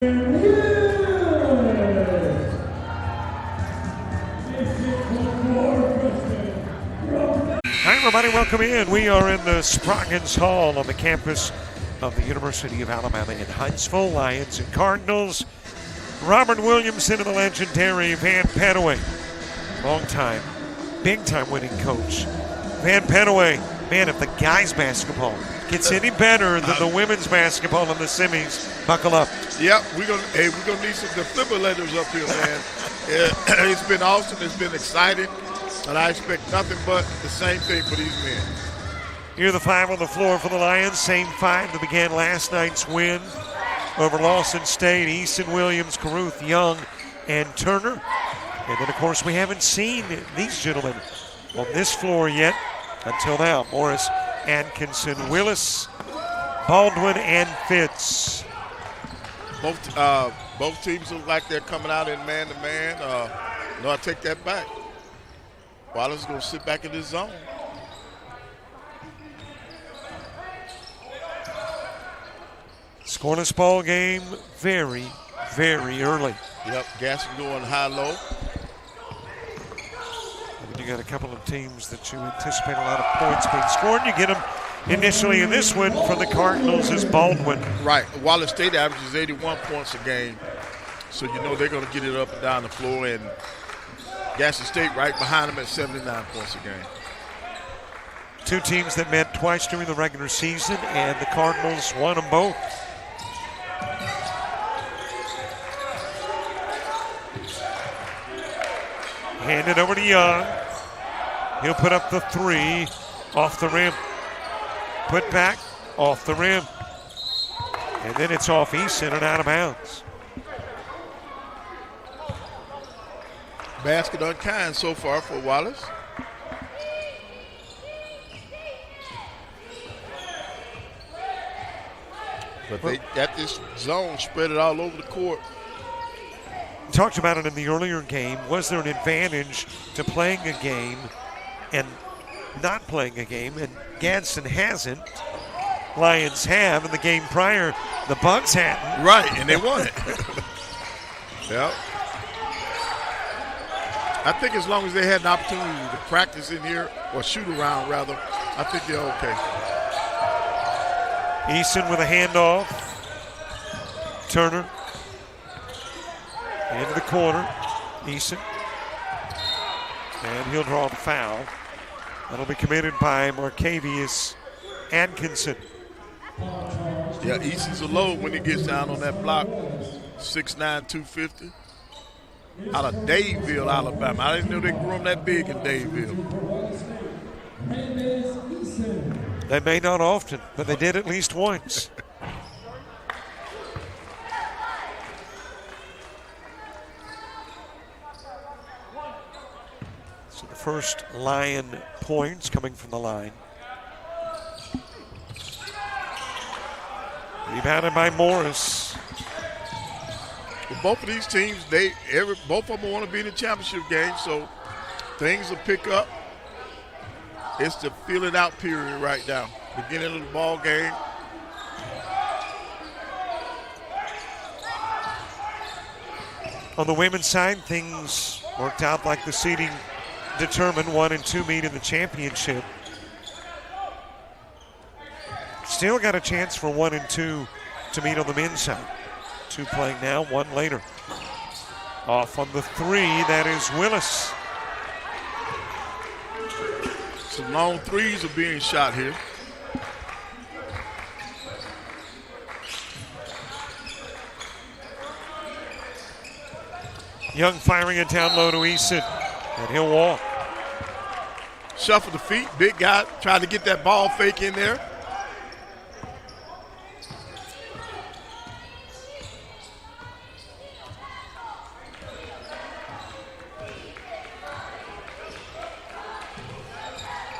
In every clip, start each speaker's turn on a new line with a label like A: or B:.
A: Hi, everybody. Welcome in. We are in the Sproggins Hall on the campus of the University of Alabama in Hanceville. Lions and Cardinals. Robert Williamson and the legendary Van Pettaway. Long-time, big-time winning coach. Van Pettaway, man, if the guys' basketball gets any better than the women's basketball in the semis, buckle up.
B: Yep, we're gonna need some defibrillators up here, man. It's been awesome. It's been exciting. And I expect nothing but the same thing for these men.
A: Here are the five on the floor for the Lions. Same five that began last night's win over Lawson State. Easton, Williams, Caruth, Young, and Turner. And then, of course, we haven't seen these gentlemen on this floor yet until now. Morris, Atkinson, Willis, Baldwin, and Fitz.
B: Both teams look like they're coming out in man-to-man. No, I take that back. Wallace is going to sit back in his zone.
A: Scoreless ball game very, very early.
B: Yep, Gadsden going high-low.
A: You got a couple of teams that you anticipate a lot of points being scored. You get them initially in this one for the Cardinals is Baldwin.
B: Right. Wallace State averages 81 points a game. So you know they're going to get it up and down the floor. And Gadsden State right behind them at 79 points a game.
A: Two teams that met twice during the regular season, and the Cardinals won them both. Hand it over to Young. He'll put up the three off the rim. Put back off the rim. And then it's off Easton and out of bounds.
B: Basket unkind so far for Wallace. But they got this zone spread it all over the court.
A: Talked about it in the earlier game. Was there an advantage to playing a game and not playing a game? And Gadsden hasn't. Lions have. In the game prior, the Bucks hadn't.
B: Right, and they won it. Yep. I think as long as they had an opportunity to practice in here, or shoot around rather, I think they're okay.
A: Easton with a handoff. Turner. Into the corner. Easton. And he'll draw the foul. That'll be committed by Marcavius Atkinson.
B: Yeah, Easton's a load when he gets down on that block. 6'9", 250. Out of Dadeville, Alabama. I didn't know they grew him that big in Dadeville.
A: They may not often, but they did at least once. So the first Lion points coming from the line. Rebounded by Morris.
B: Well, both of these teams, both of them want to be in the championship game, so things will pick up. It's the feel it out period right now. Beginning of the ball game.
A: On the women's side, things worked out like the seeding determined. 1 and 2 meet in the championship. Still got a chance for 1 and 2 to meet on the men's side. 2 playing now, 1 later. Off on the 3, that is Willis.
B: Some long threes are being shot here.
A: Young firing it down low to Easton, and he'll walk.
B: Shuffle the feet, big guy trying to get that ball fake in there.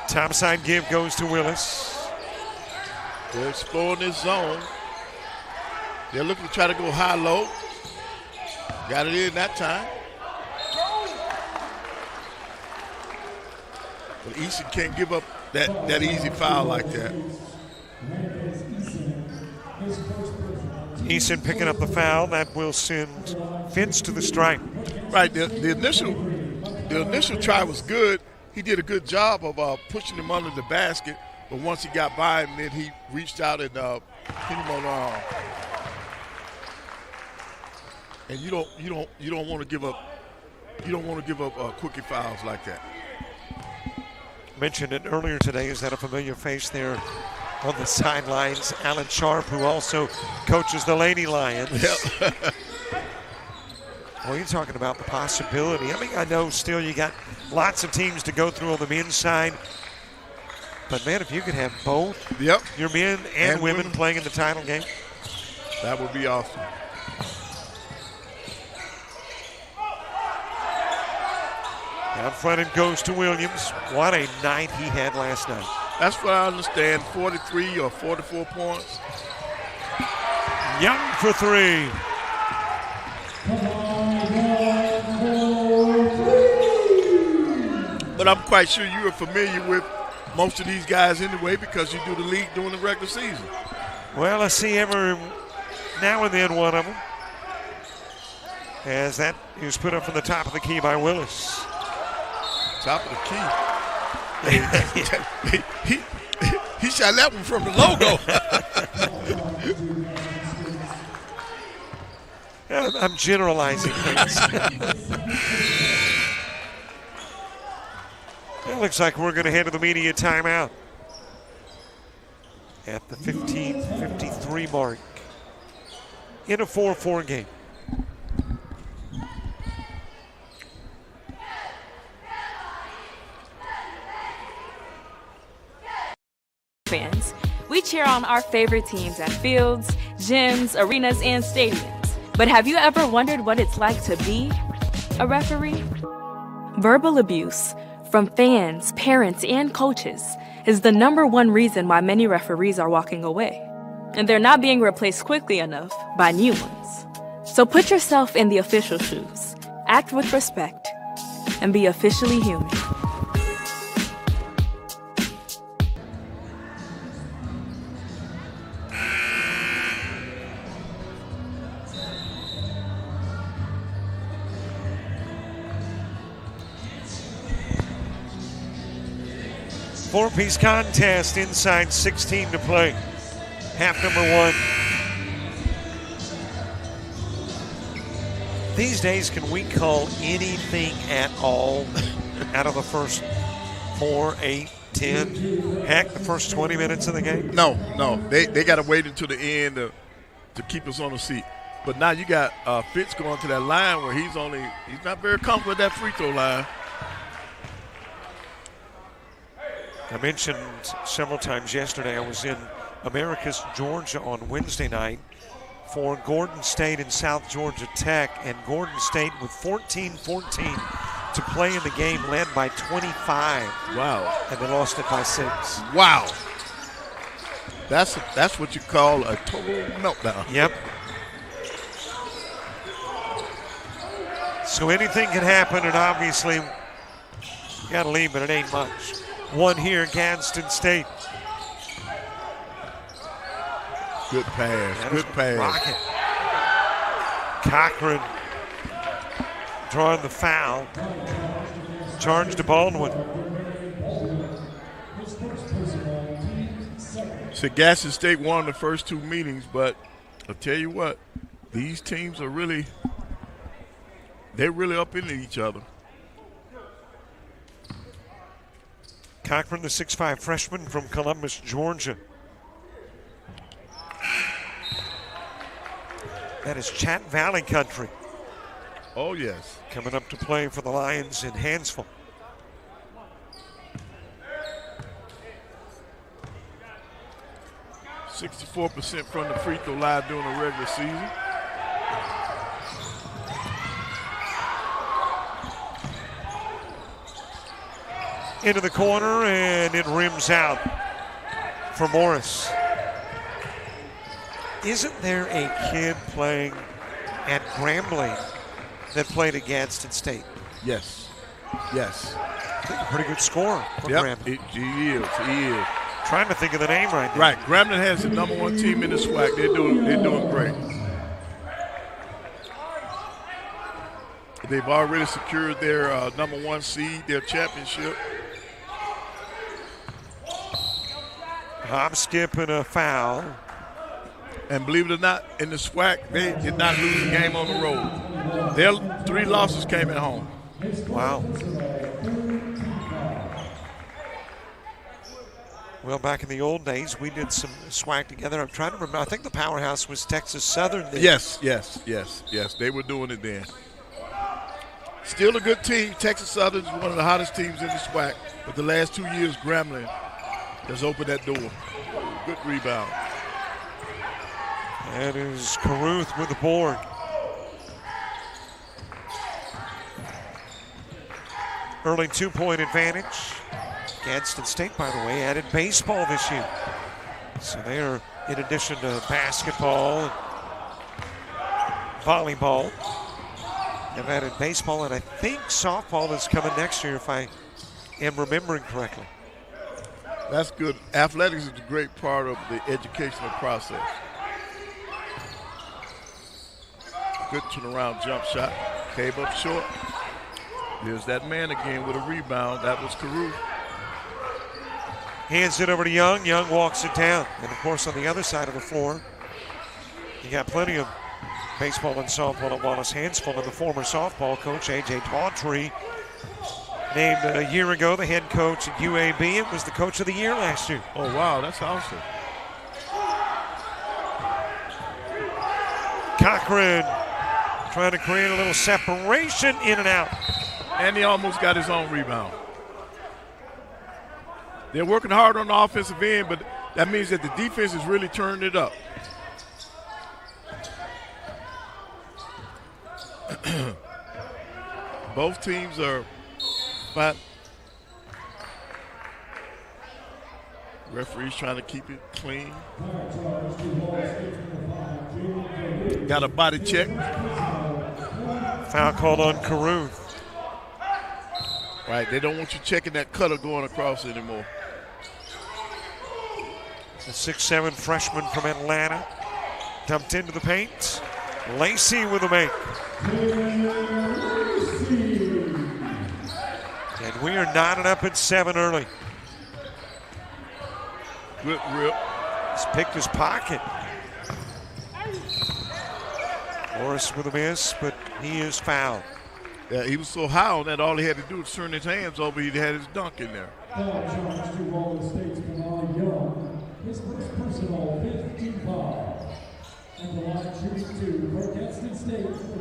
A: Topside give goes to Willis.
B: They're exploring this zone. They're looking to try to go high-low. Got it in that time. But Easton can't give up that easy foul like that.
A: Eason picking up the foul. That will send Fitz to the stripe.
B: Right. The initial try was good. He did a good job of pushing him under the basket. But once he got by him, then he reached out and hit him on the arm. And you don't want to give up. You don't want to give up quickie fouls like that.
A: Mentioned it earlier today. Is that a familiar face there on the sidelines? Alan Sharp, who also coaches the Lady Lions.
B: Yep.
A: Well, you're talking about the possibility. I mean, I know still you got lots of teams to go through on the men's side. But, man, if you could have both your men and women playing in the title game.
B: That would be awesome.
A: Down front it goes to Williams. What a night he had last night.
B: That's what I understand, 43 or 44 points.
A: Young for three.
B: But I'm quite sure you are familiar with most of these guys anyway because you do the league during the regular season.
A: Well, I see every now and then one of them. As that is put up from the top of the key by Wallace.
B: Top of the key. He shot that one from the logo.
A: I'm generalizing things. It looks like we're going to head to the media timeout at the 15:53 mark in a 4-4 game.
C: Fans, we cheer on our favorite teams at fields, gyms, arenas, and stadiums. But have you ever wondered what it's like to be a referee? Verbal abuse from fans, parents, and coaches is the #1 reason why many referees are walking away. And they're not being replaced quickly enough by new ones. So put yourself in the official shoes, act with respect, and be officially human.
A: Four-piece contest, inside 16 to play. Half number 1. These days, can we call anything at all out of the first 4, 8, 10, heck, the first 20 minutes of the game?
B: No. They got to wait until the end to keep us on the seat. But now you got Fitz going to that line where he's not very comfortable at that free throw line.
A: I mentioned several times yesterday I was in Americus, Georgia on Wednesday night for Gordon State and South Georgia Tech, and Gordon State with 14-14 to play in the game, led by 25.
B: Wow.
A: And they lost it by 6.
B: Wow. That's what you call a total meltdown.
A: Yep. So anything can happen, and obviously you got to leave, but it ain't much. One here, Gadsden State.
B: Good pass. Good pass.
A: Rocket. Cochran drawing the foul. Charge to Baldwin.
B: So Gadsden State won the first 2 meetings, but I'll tell you what, these teams are they're really up into each other.
A: Cochran, the 6'5 freshman from Columbus, Georgia. That is Chat Valley country.
B: Oh, yes.
A: Coming up to play for the Lions in Hanceville.
B: .64% from the free throw line during the regular season.
A: Into the corner, and it rims out for Morris. Isn't there a kid playing at Grambling that played at Gadsden State?
B: Yes.
A: I think a pretty good scorer for Grambling.
B: He is.
A: Trying to think of the name right now.
B: Right. Grambling has the #1 team in the SWAC. They're doing great. They've already secured their #1 seed, their championship.
A: Hop, skip, and a foul.
B: And believe it or not, in the SWAC, they did not lose a game on the road. Their 3 losses came at home.
A: Wow. Well, back in the old days, we did some SWAC together. I'm trying to remember. I think the powerhouse was Texas Southern then.
B: Yes. They were doing it then. Still a good team. Texas Southern is one of the hottest teams in the SWAC. But the last 2 years, Grambling has opened that door. Good rebound.
A: That is Caruth with the board. Early 2-point advantage. Gadsden State, by the way, added baseball this year. So they are, in addition to basketball and volleyball, have added baseball, and I think softball is coming next year, if I am remembering correctly.
B: That's good. Athletics is a great part of the educational process. Good turnaround jump shot. Came up short. There's that man again with a rebound. That was Caruth.
A: Hands it over to Young. Young walks it down. And, of course, on the other side of the floor, you got plenty of baseball and softball at Wallace Hanceville, and the former softball coach, A.J. Daughtry, named a year ago the head coach at UAB. It was the coach of the year last year.
B: Oh, wow. That's awesome.
A: Cochran trying to create a little separation, in and out.
B: And he almost got his own rebound. They're working hard on the offensive end, but that means that the defense has really turned it up. Both teams are fine. Referee's trying to keep it clean. Got a body check.
A: Foul called on Caruth.
B: Right, they don't want you checking that cutter going across anymore.
A: The 6'7" freshman from Atlanta dumped into the paint. Lacey with a make. And we are knotted up at 7 early.
B: Good rip.
A: He's picked his pocket. Morris with a miss, but he is fouled.
B: Yeah, he was so high on that, all he had to do was turn his hands over. He had his dunk in there.
D: His first personal 55. And the line shooting 2 for Gadsden State for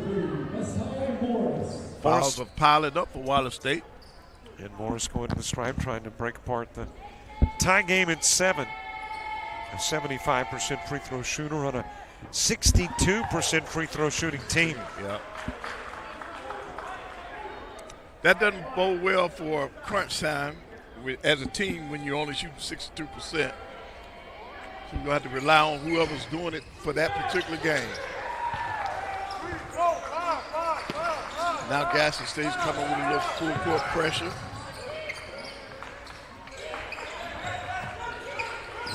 D: Morris.
B: Fouls have piled up for Wallace State.
A: And Morris going to the stripe, trying to break apart the tie game at 7. A 75% free throw shooter on a 62% free throw shooting team.
B: Yeah. That doesn't bode well for crunch time as a team when you're only shooting 62%. So you're going to have to rely on whoever's doing it for that particular game. Now Gadsden State's coming with a little full court pressure.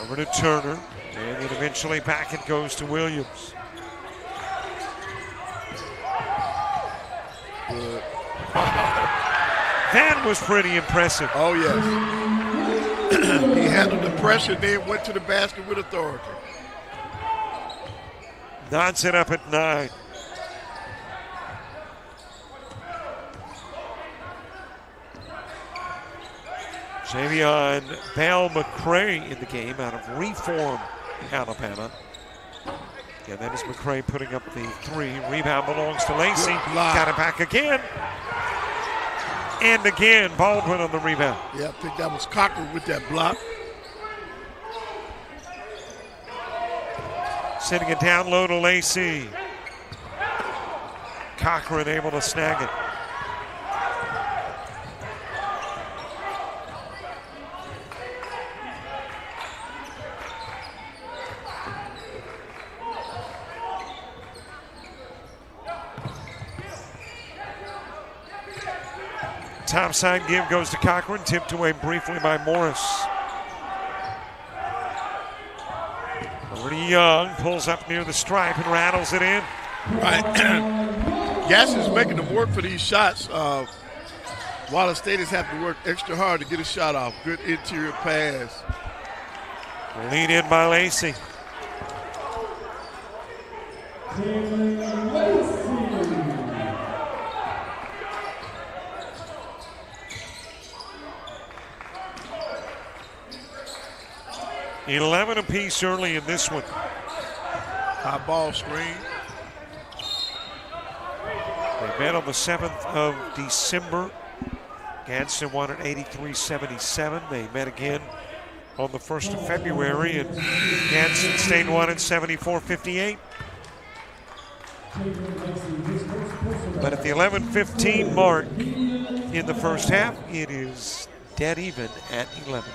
A: Over to Turner, and then eventually back it goes to Williams.
B: Good.
A: That was pretty impressive.
B: Oh, yes. He handled the pressure, then went to the basket with authority.
A: Knots it up at 9. Javion Bell McCray in the game out of Reform, Alabama. Yeah, that is McCray putting up the 3. Rebound belongs to Lacey. Got it back again. And again, Baldwin on the rebound.
B: Yeah, I think that was Cochran with that block.
A: Sending it down low to Lacey. Cochran able to snag it. Topside give goes to Cochran, tipped away briefly by Morris. Over to Young, pulls up near the stripe and rattles it in.
B: Right. Gadsden's making them work for these shots. Wallace State is having to work extra hard to get a shot off. Good interior pass.
A: Lead in by Lacey. $11 apiece early in this one.
B: High ball screen.
A: They met on the 7th of December. Gadsden won at 83-77. They met again on the 1st of February, and Gadsden State won at 74-58. But at the 11:15 mark in the first half, it is dead even at 11.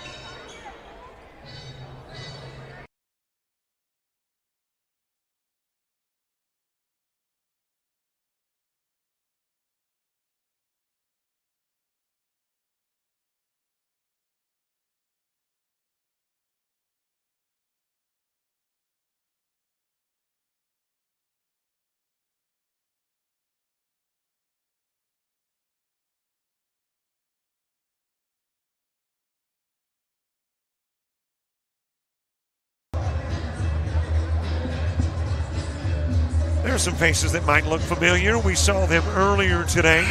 A: There's some faces that might look familiar. We saw them earlier today.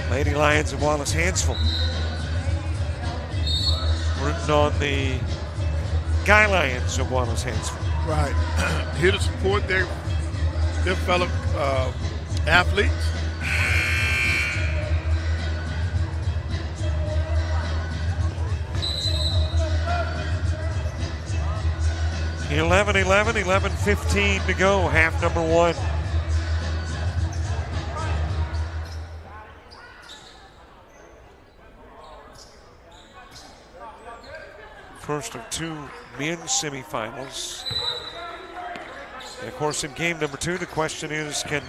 A: Lady Lions of Wallace Hanceville. Rooting on the Guy Lions of Wallace Hanceville.
B: Right. Here to support their fellow athletes. $11-15 to go, half number one.
A: First of two men's semifinals. And of course, in game number two, the question is, can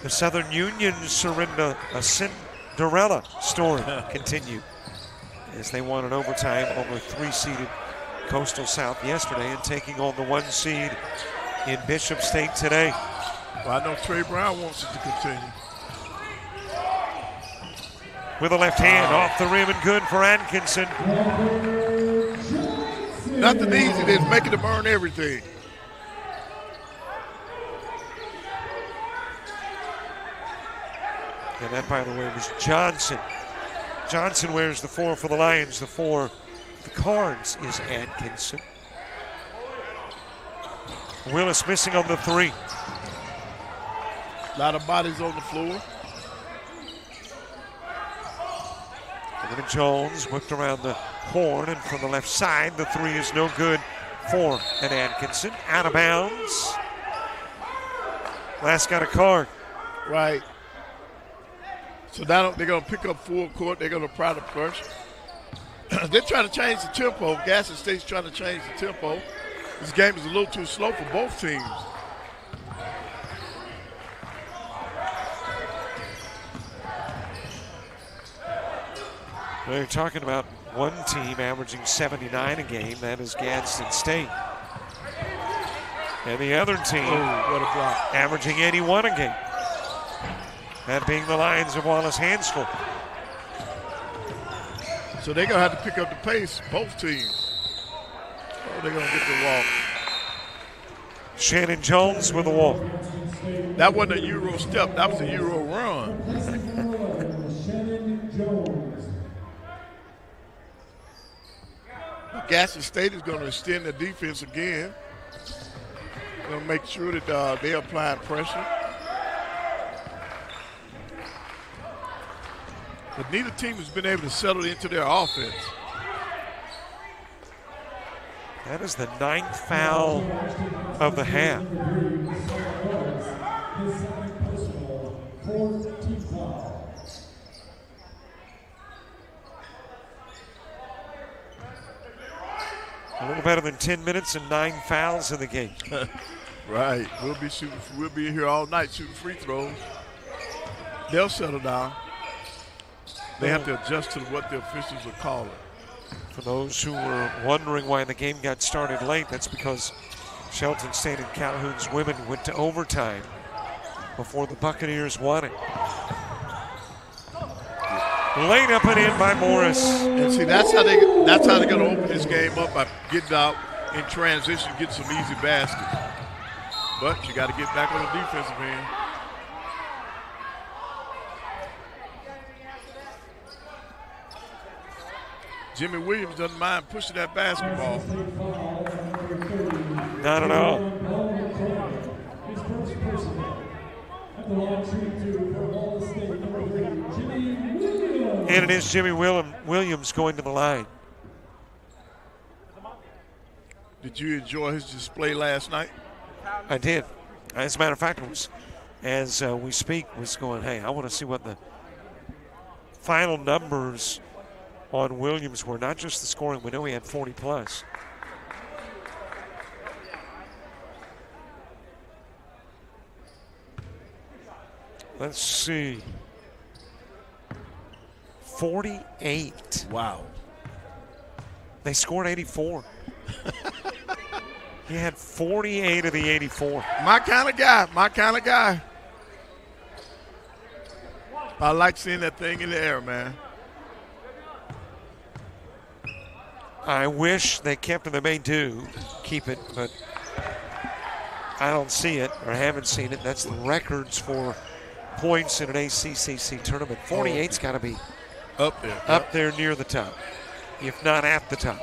A: the Southern Union Surrender a Cinderella story continue? As they won in overtime over three-seeded Coastal South yesterday and taking on the one seed in Bishop State today.
B: Well, I know Trey Brown wants it to continue.
A: With a left hand off the rim and good for Atkinson.
B: Nothing easy, they're making them earn everything.
A: And that, by the way, was Johnson. Johnson wears the 4 for the Lions. The 4 the Cards is Atkinson. Willis missing on the 3.
B: A lot of bodies on the floor.
A: And then Jones whipped around the horn, and from the left side, the 3 is no good for an Atkinson. Out of bounds. Last got a card.
B: Right. So now they're going to pick up full court. They're going to apply the pressure. They're trying to change the tempo. Gadsden State's trying to change the tempo. This game is a little too slow for both teams.
A: We're talking about one team averaging 79 a game. That is Gadsden State. And the other team
B: what a block.
A: Averaging 81 a game. That being the Lions of Wallace Hanceville.
B: So they're going to have to pick up the pace, both teams. Oh, they're going to get the walk.
A: Shannon Jones with a walk.
B: That wasn't a Euro step. That was a Euro run. Gadsden State is going to extend their defense again. They're going to make sure that they're applying pressure. But neither team has been able to settle into their offense.
A: That is the 9th foul of the half. A little better than 10 minutes and 9 fouls in the game.
B: Right. We'll be here all night shooting free throws. They'll settle down. They have to adjust to what the officials are calling.
A: For those who were wondering why the game got started late, that's because Shelton State and Calhoun's women went to overtime before the Buccaneers won it. Laid up and in by Morris.
B: And see, that's how they're going to open this game up, by getting out in transition, get some easy baskets. But you got to get back on the defensive end. Jimmy Williams doesn't mind pushing that basketball.
A: Not at all.
D: His first personal. At the line, shooting 2 for Wallace State, number 3, Jimmy Williams.
A: And it is Jimmy Williams going to the line.
B: Did you enjoy his display last night?
A: I did. As a matter of fact, it was, as we speak, was going, hey, I want to see what the final numbers on Williams were, not just the scoring. We know he had 40 plus. Let's see. 48.
B: Wow.
A: They scored 84. He had 48 of the 84.
B: My kind of guy. My kind of guy. I like seeing that thing in the air, man.
A: I wish they kept it. They may do keep it, but I don't see it or haven't seen it. That's the records for points in an ACCC tournament. 48's got to be
B: up there.
A: Up there near the top, if not at the top.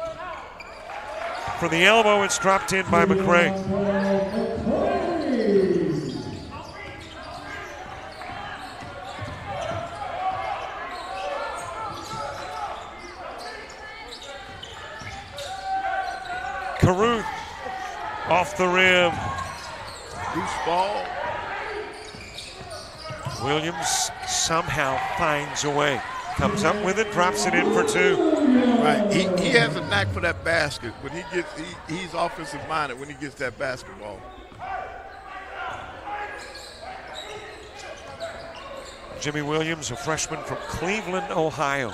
A: For the elbow, it's dropped in by McCray. Caruth off the rim.
B: Loose ball.
A: Williams somehow finds a way. Comes up with it, drops it in for 2.
B: Right, he has a knack for that basket. When he gets, he's offensive minded when he gets that basketball.
A: Jimmy Williams, a freshman from Cleveland, Ohio.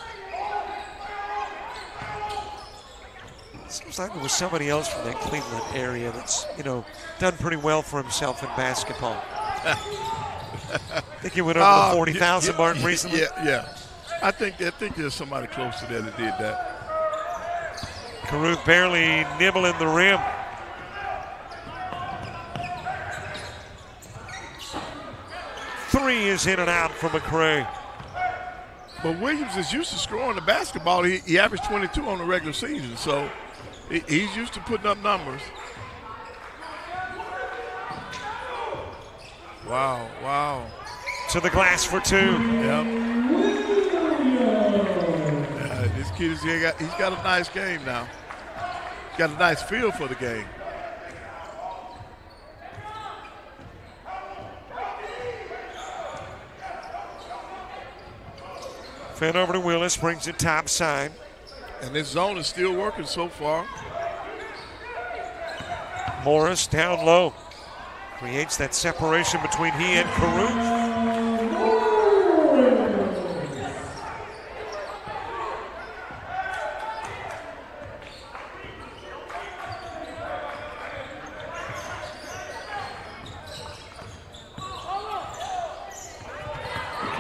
A: Seems like there was somebody else from that Cleveland area that's, done pretty well for himself in basketball. I think he went over the 40,000 mark recently.
B: Yeah. I think there's somebody close to there that did that.
A: Caruth barely nibbling the rim. Three is in and out for McCray.
B: But Williams is used to scoring the basketball. He averaged 22 on the regular season, so he's used to putting up numbers. Wow.
A: To the glass for 2.
B: Yep. This kid, he's got a nice game now. He's got a nice feel for the game.
A: Fed over to Willis, brings it top side.
B: And this zone is still working so far.
A: Morris down low. Creates that separation between he and Caruth.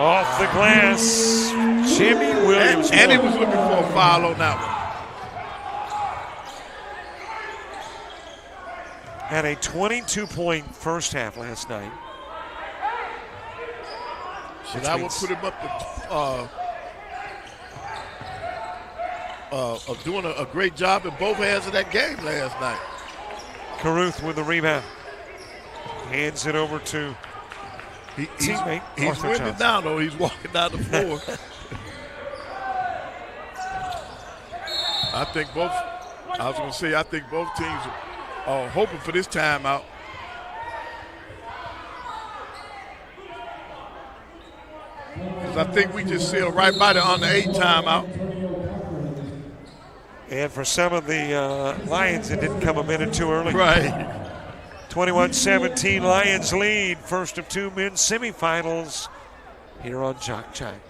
A: Off the glass, Jimmy Williams.
B: And he was looking for a foul on that one.
A: Had a 22-point first half last night.
B: So that would put him up of doing a great job in both halves of that game last night.
A: Caruth with the rebound. Hands it over to teammate
B: He's
A: Arthur
B: winning
A: Johnson.
B: down, though. He's walking down the floor. I think both teams are hoping for this timeout. Because I think we just sailed right by the under 8 timeout.
A: And for some of the Lions, it didn't come a minute too early.
B: Right.
A: 21-17 Lions lead. First of 2 men's semifinals here on JockJive.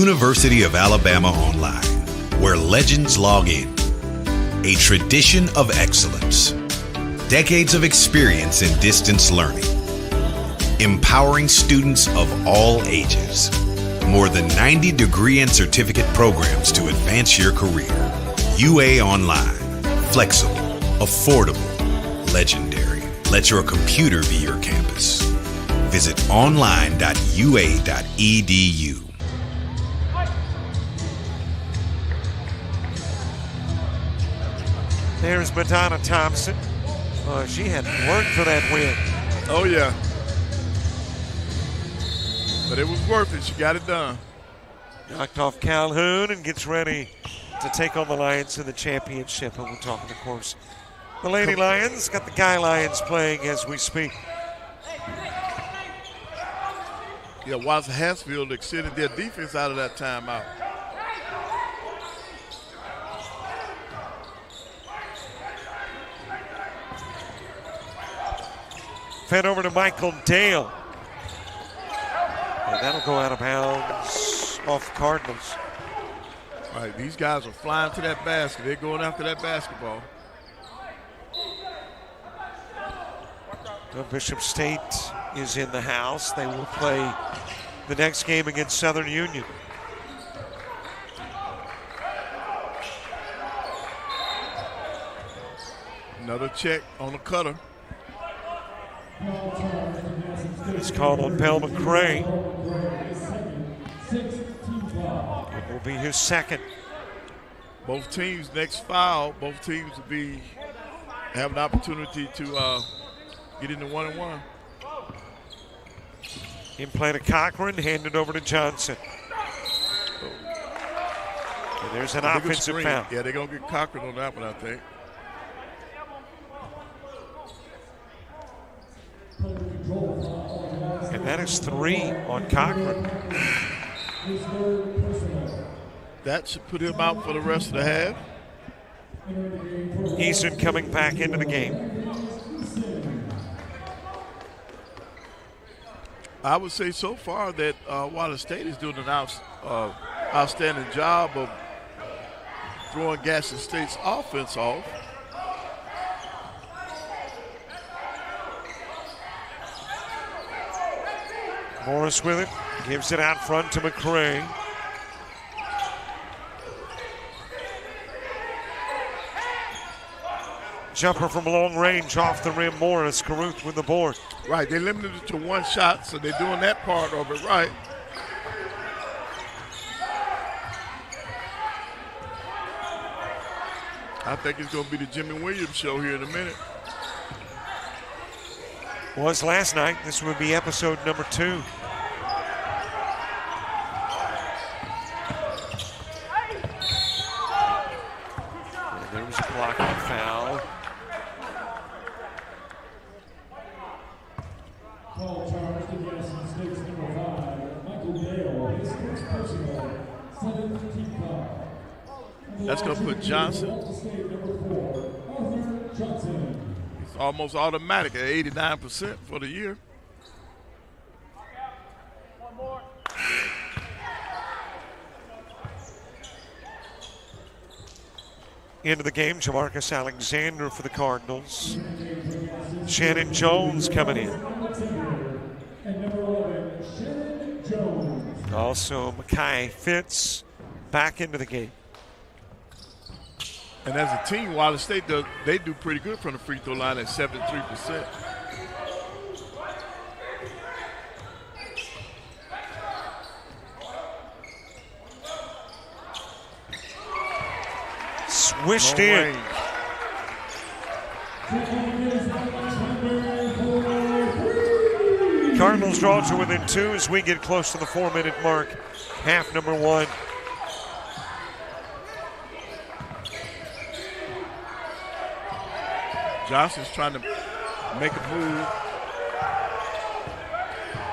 E: University of Alabama Online, where legends log in. A tradition of excellence. Decades of experience in distance learning. Empowering students of all ages. More than 90 degree and certificate programs to advance your career. UA Online. Flexible, affordable, legendary. Let your computer be your campus. Visit online.ua.edu.
A: There's Madonna Thompson. She had worked for that win.
B: Oh, yeah. But it was worth it. She got it done.
A: Knocked off Calhoun and gets ready to take on the Lions in the championship. And we're talking, of course, the Lady Lions. Got the Guy Lions playing as we speak.
B: Yeah, Wallace Hanceville extended their defense out of that timeout.
A: Fed over to Michael Dale. And that'll go out of bounds off the Cardinals.
B: All right, these guys are flying to that basket. They're going after that basketball.
A: Well, Bishop State is in the house. They will play the next game against Southern Union.
B: Another check on the cutter.
A: It's called on Pell McCray. It will be his second.
B: Both teams next foul. Both teams will have an opportunity to get into 1-and-1.
A: In play to Cochran, handed over to Johnson. And there's an offensive foul.
B: Yeah, they're going to get Cochran on that one, I think.
A: And that is 3 on Cochran.
B: That should put him out for the rest of the half.
A: Easton coming back into the game.
B: I would say so far that Wallace State is doing an outstanding job of throwing Gadsden State's offense off.
A: Morris with it, gives it out front to McCray. Jumper from long range off the rim, Morris. Caruth with the board.
B: Right, they limited it to one shot, so they're doing that part of it right. I think it's going to be the Jimmy Williams show here in a minute.
A: Was last night. This would be episode number 2. And there was a blocking foul.
D: Call charged against State's number 5, Michael Dale, his first personal, 7th foul.
B: That's going to put Johnson. It's almost automatic at 89% for the year.
A: Into the game, Jamarcus Alexander for the Cardinals. Shannon Jones coming in. Also, Makai Fitz back into the game.
B: And as a team, Wallace State do pretty good from the free throw line at 73%.
A: Swished in. Cardinals draw to within 2 as we get close to the 4-minute mark. Half number 1.
B: Johnson's trying to make a move.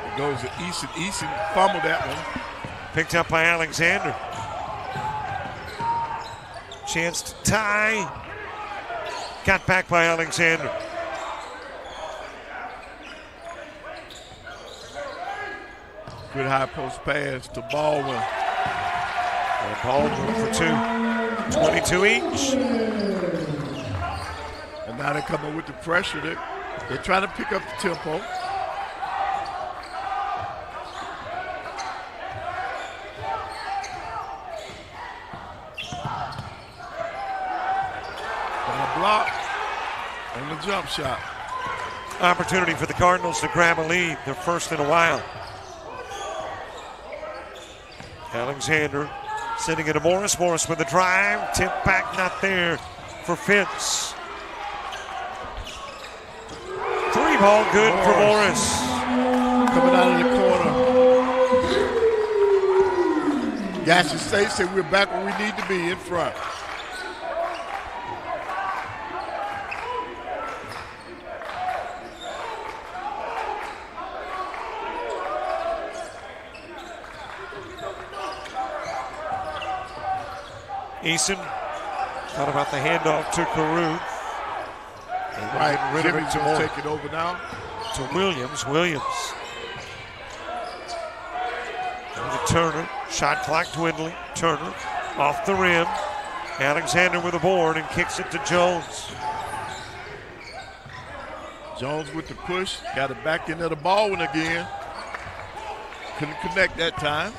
B: It goes to Easton. Easton fumbled that one.
A: Picked up by Alexander. Chance to tie. Got back by Alexander.
B: Good high post pass to Baldwin.
A: And ball room for two. 22 each.
B: And now they're coming with the pressure. They're trying to pick up the tempo. Block on the jump shot.
A: Opportunity for the Cardinals to grab a lead, their first in a while. Alexander sending it to Morris. Morris with a drive. Tip back, not there for Fitz. 3-ball good for Morris.
B: Coming out of the corner. Gadsden State said we're back where we need to be, in front.
A: Eason thought about the handoff to Caruth.
B: Right, Jimmy's going to take it over now.
A: To Williams. Williams. To Turner. Shot clock dwindling. Turner off the rim. Alexander with a board and kicks it to Jones.
B: Jones with the push. Got it back into the ball one again. Couldn't connect that time.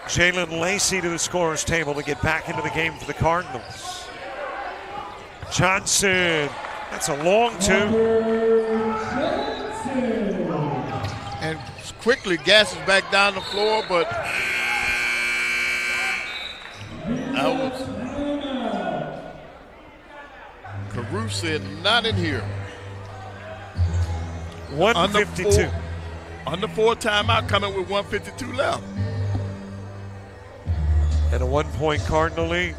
A: Jalen Lacey to the scorer's table to get back into the game for the Cardinals. Johnson, that's a long two.
B: And quickly Gadsden's back down the floor, but that was Caruth said not in here.
A: 152.
B: Under four timeout, coming with 1:52 left.
A: And a 1-point Cardinal lead.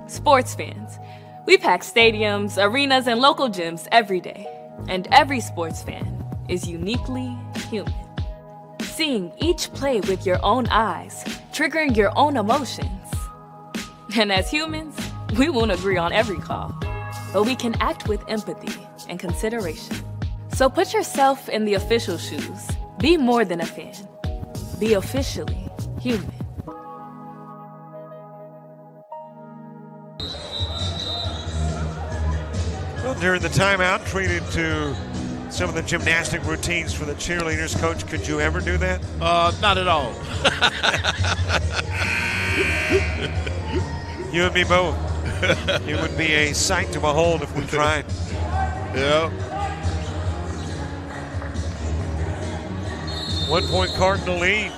C: Sports fans, we pack stadiums, arenas, and local gyms every day. And every sports fan is uniquely human. Seeing each play with your own eyes, triggering your own emotions. And as humans, we won't agree on every call, but we can act with empathy and consideration. So put yourself in the official shoes. Be more than a fan. Be officially human.
A: Well, during the timeout, treated to some of the gymnastic routines for the cheerleaders. Coach, could you ever do that?
B: Not at all.
A: You and me both. It would be a sight to behold if we tried.
B: Yeah.
A: 1-point Cardinal lead.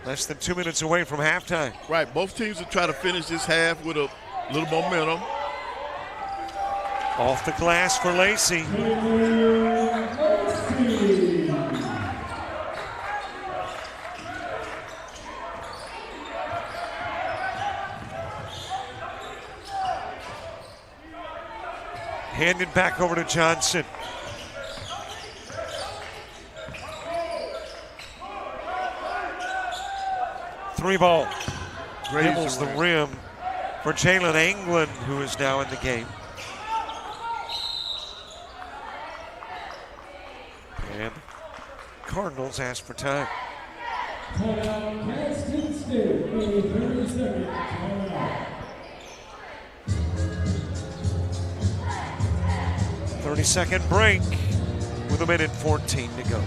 A: Less than 2 minutes away from halftime.
B: Right. Both teams will try to finish this half with a little momentum.
A: Off the glass for Lacey. Handed back over to Johnson. Three ball. Dribbles the rim for Jalen Anglin, who is now in the game. And Cardinals ask for time.
D: Timeout, Gadsden State, a 30-second timeout.
A: 30-second break with 1:14 to go.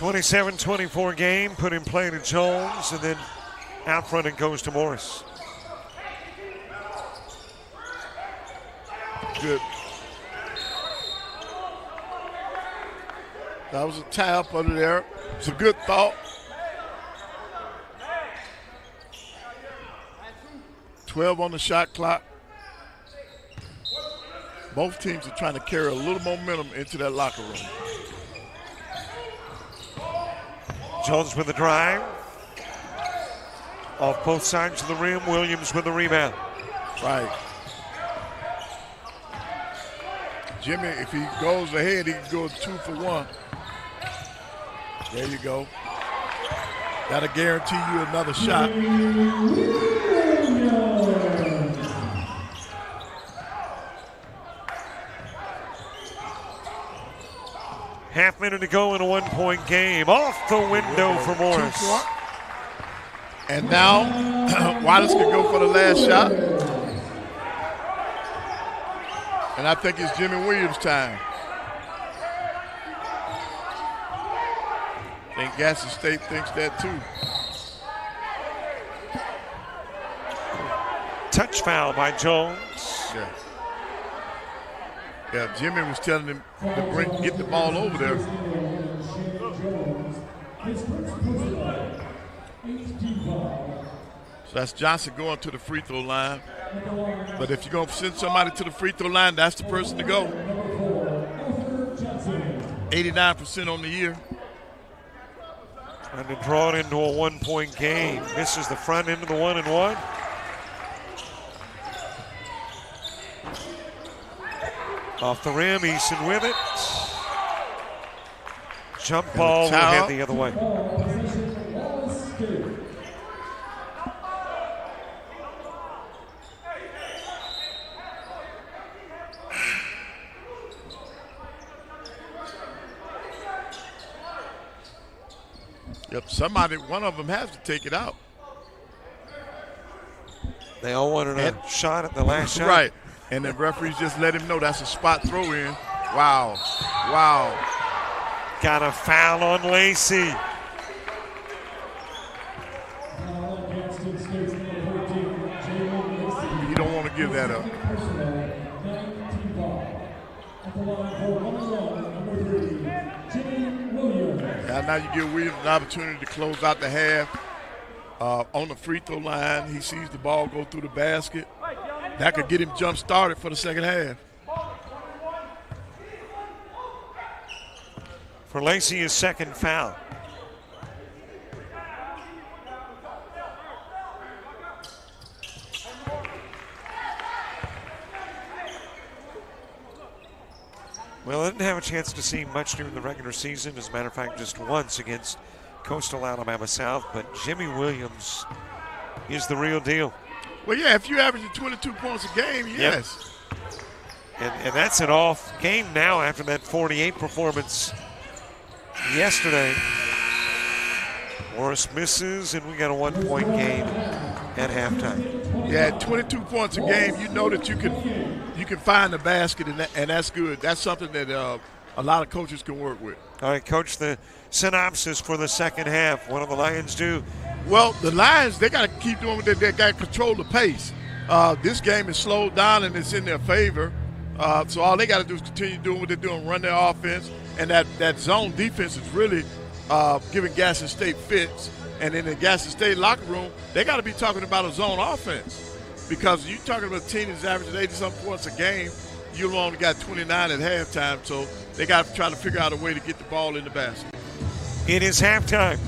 A: 27-24 game, put in play to Jones, and then out front it goes to Morris.
B: Good. That was a tie up under there. It's a good thought. 12 on the shot clock. Both teams are trying to carry a little momentum into that locker room.
A: Jones with the drive. Off both sides of the rim. Williams with the rebound.
B: Right. Jimmy, if he goes ahead, he can go 2 for 1. There you go. That'll guarantee you another shot.
A: Half minute to go in a 1-point game. Off the window for Morris.
B: 2 point. And now Wallace can go for the last shot. And I think it's Jimmy Williams' time. I think Gadsden State thinks that too.
A: Touch foul by Jones.
B: Yeah. Yeah, Jimmy was telling him to get the ball over there. So that's Johnson going to the free throw line. But if you're going to send somebody to the free throw line, that's the person to go. 89% on the year.
A: Trying to draw it into a 1-point game. Misses the front end of the 1-and-1. Off the rim, Easton with it. Jump ball will head the other way.
B: Yep, one of them has to take it out.
A: They all wanted a shot at the last shot.
B: Right. And the referees just let him know that's a spot throw in. Wow. Wow.
A: Got a foul on Lacey.
B: You don't want to give that up. And now you give Williams an opportunity to close out the half. On the free throw line, he sees the ball go through the basket. That could get him jump started for the second half.
A: For Lacey, his second foul. Well, I didn't have a chance to see much during the regular season. As a matter of fact, just once against Coastal Alabama South. But Jimmy Williams is the real deal.
B: Well, yeah, if you're averaging 22 points a game, yes.
A: Yep. And that's an off game now after that 48 performance yesterday. Morris misses, and we got a 1-point game at halftime.
B: Yeah, at 22 points a game, you know that you can find the basket, and that's good. That's something that a lot of coaches can work with.
A: All right, Coach, the synopsis for the second half. What do the Lions do?
B: Well, the Lions, they got to keep doing what they got to control the pace. This game is slowed down, and it's in their favor. So all they got to do is continue doing what they're doing, run their offense. And that zone defense is really giving Gadsden State fits. And in the Gadsden State locker room, they got to be talking about a zone offense. Because you're talking about a team that's averaging 80-something points a game. You only got 29 at halftime. So they got to try to figure out a way to get the ball in the basket.
A: It is halftime.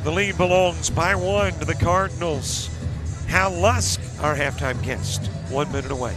A: The lead belongs by 1 to the Cardinals. Hal Lusk, our halftime guest, 1 minute away.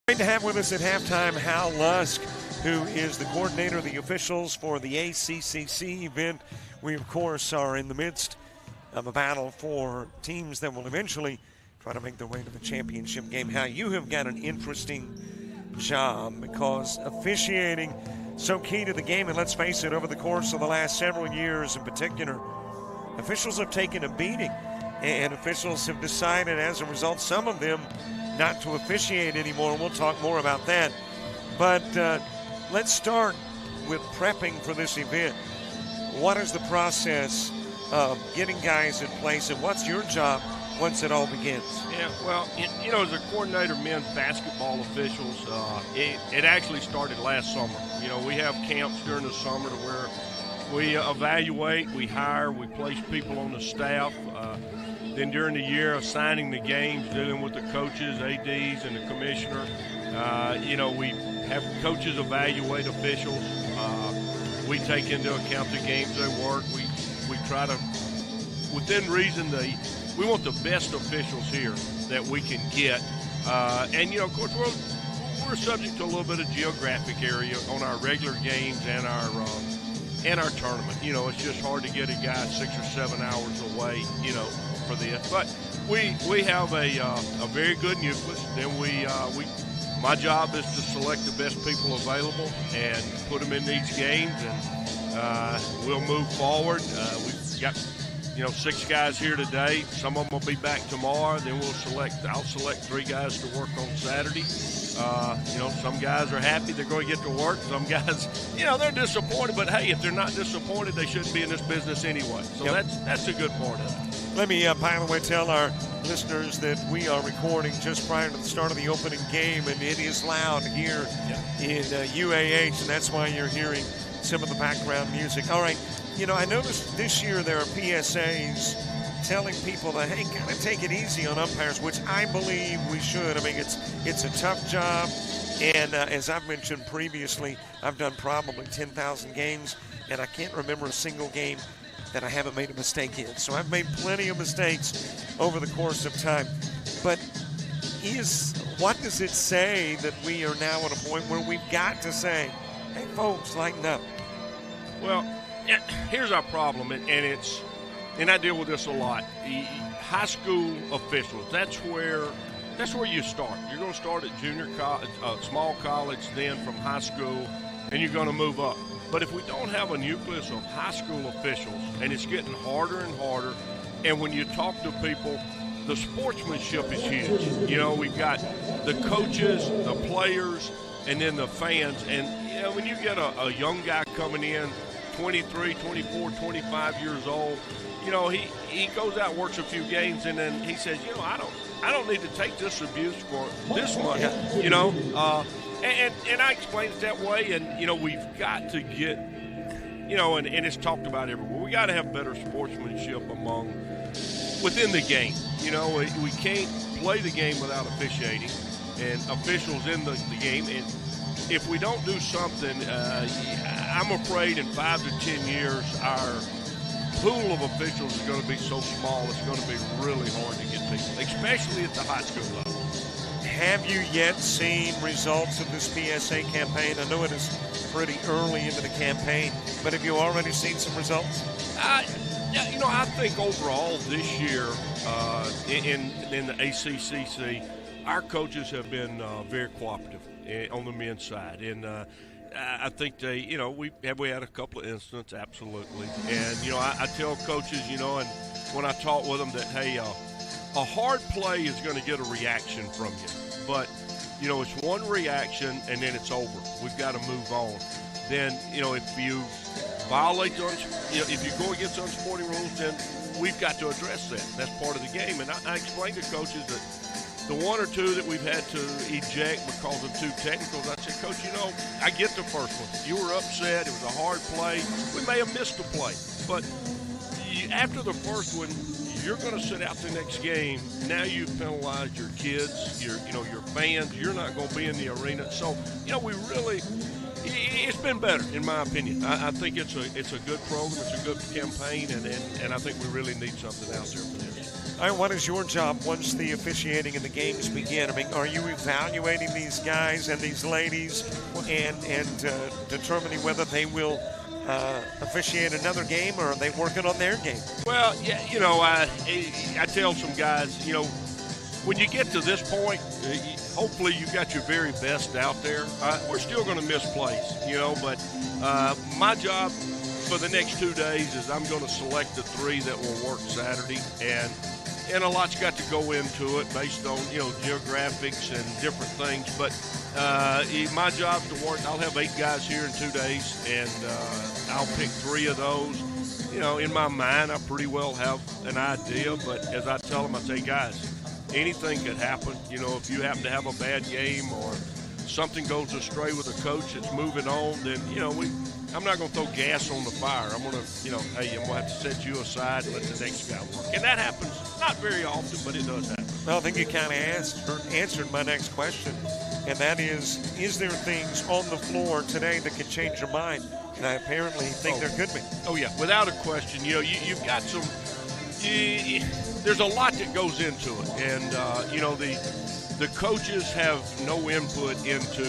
A: Great to have with us at halftime Hal Lusk, who is the coordinator of the officials for the ACCC event. We, of course, are in the midst of a battle for teams that will eventually try to make their way to the championship game. Hal, you have got an interesting job because officiating so key to the game, and let's face it, over the course of the last several years in particular, officials have taken a beating, and officials have decided as a result, some of them, not to officiate anymore. We'll talk more about that. But let's start with prepping for this event. What is the process of getting guys in place, and what's your job once it all begins?
F: Yeah, well, as a coordinator of men's basketball officials, it actually started last summer. We have camps during the summer to where we evaluate, we hire, we place people on the staff. Then during the year, assigning the games, dealing with the coaches, ADs, and the commissioner. We have coaches evaluate officials. We take into account the games they work. We try to, within reason, we want the best officials here that we can get. Of course, we're subject to a little bit of geographic area on our regular games and our tournament. It's just hard to get a guy 6 or 7 hours away, for this. But we have a very good nucleus. Then my job is to select the best people available and put them in these games, and we'll move forward. We've got 6 guys here today. Some of them will be back tomorrow. Then I'll select 3 guys to work on Saturday. Some guys are happy they're going to get to work. Some guys, they're disappointed. But hey, if they're not disappointed, they shouldn't be in this business anyway. So that's a good part of it.
A: Let me, by the way, tell our listeners that we are recording just prior to the start of the opening game, and it is loud here in UAH, and that's why you're hearing some of the background music. All right, I noticed this year there are PSAs telling people that, hey, kind of take it easy on umpires, which I believe we should. I mean, it's a tough job, and as I've mentioned previously, I've done probably 10,000 games, and I can't remember a single game that I haven't made a mistake in. So I've made plenty of mistakes over the course of time. But what does it say that we are now at a point where we've got to say, hey, folks, lighten up?
F: Well, here's our problem, and I deal with this a lot. High school officials, that's where you start. You're going to start at junior college, small college, then from high school, and you're going to move up. But if we don't have a nucleus of high school officials, and it's getting harder and harder, and when you talk to people, the sportsmanship is huge. We've got the coaches, the players, and then the fans. And, when you get a young guy coming in, 23, 24, 25 years old, he goes out, works a few games, and then he says, I don't need to take this abuse for this money, And I explain it that way, and, we've got to get, and it's talked about everywhere. We got to have better sportsmanship within the game. We can't play the game without officiating and officials in the game. And if we don't do something, I'm afraid in 5 to 10 years, our pool of officials is going to be so small, it's going to be really hard to get people, especially at the high school level.
A: Have you yet seen results of this PSA campaign? I know it is pretty early into the campaign, but have you already seen some results?
F: I think overall this year in the ACCC, our coaches have been very cooperative on the men's side. And I think we had a couple of incidents, absolutely. And, I tell coaches, and when I talk with them that, hey, a hard play is going to get a reaction from you. But, it's one reaction and then it's over. We've got to move on. Then, if you violate if you go against unsporting rules, then we've got to address that. That's part of the game. And I explained to coaches that the 1 or 2 that we've had to eject because of 2 technicals, I said, Coach, I get the first one. You were upset. It was a hard play. We may have missed a play. But after the first one, you're going to sit out the next game. Now you've penalized your kids, your fans. You're not going to be in the arena. So, we really, it's been better, in my opinion. I think it's a good program. It's a good campaign, and I think we really need something out there for this.
A: All right, what is your job once the officiating and the games begin? I mean, are you evaluating these guys and these ladies and determining whether they will officiate another game, or are they working on their game?
F: Well, yeah, you know, I tell some guys, you know, when you get to this point, hopefully you got your very best out there. We're still going to miss plays, you know, but my job for the next 2 days is I'm going to select the 3 that will work Saturday, and a lot's got to go into it based on, you know, geographics and different things. But my job's to work. I'll have 8 guys here in 2 days, and I'll pick 3 of those. You know, in my mind, I pretty well have an idea. But as I tell them, I say, guys, anything could happen. You know, if you happen to have a bad game or something goes astray with a coach that's moving on, then, you know, I'm not going to throw gas on the fire. I'm going to, you know, hey, I'm going to have to set you aside and let the next guy work. And that happens not very often, but it does happen.
A: Well, I think you kind of answered my next question, and that is there things on the floor today that could change your mind? And I apparently think there could be.
F: Oh, yeah, without a question. You know, you've got some there's a lot that goes into it. And, you know, the coaches have no input into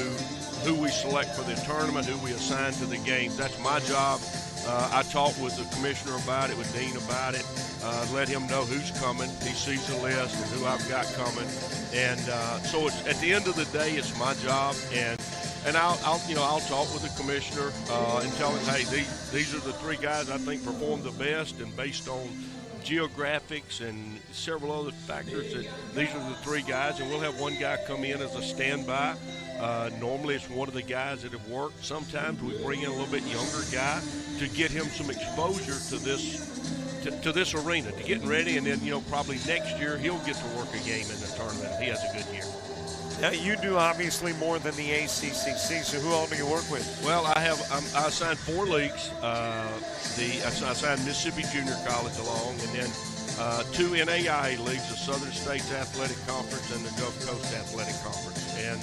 F: who we select for the tournament, who we assign to the games. That's my job. I talked with the commissioner about it, with Dean about it, let him know who's coming. He sees the list and who I've got coming. And so it's, at the end of the day, it's my job. And I'll talk with the commissioner and tell him, hey, these are the 3 guys I think perform the best, and based on geographics and several other factors, that these are the 3 guys, and we'll have 1 guy come in as a standby. Normally it's one of the guys that have worked. Sometimes we bring in a little bit younger guy to get him some exposure to this arena, to getting ready, and then, you know, probably next year he'll get to work a game in the tournament if he has a good year.
A: Now, you do obviously more than the ACCC, so who all do you work with?
F: Well, I assigned 4 leagues. I assigned Mississippi Junior College along, and then 2 NAIA leagues, the Southern States Athletic Conference and the Gulf Coast Athletic Conference. And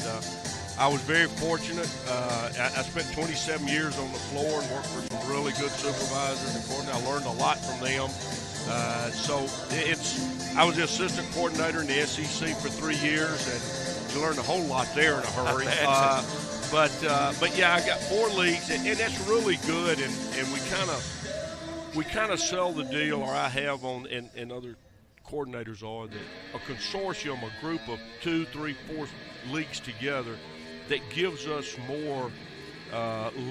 F: I was very fortunate. I spent 27 years on the floor and worked for some really good supervisors and coordinators. I learned a lot from them. I was the assistant coordinator in the SEC for 3 years, and you learned a whole lot there in a hurry. But yeah, I got 4 leagues, and that's really good. And we kind of sell the deal, or I have on, and other coordinators are, that a consortium, a group of 2, 3, 4 leagues together, that gives us more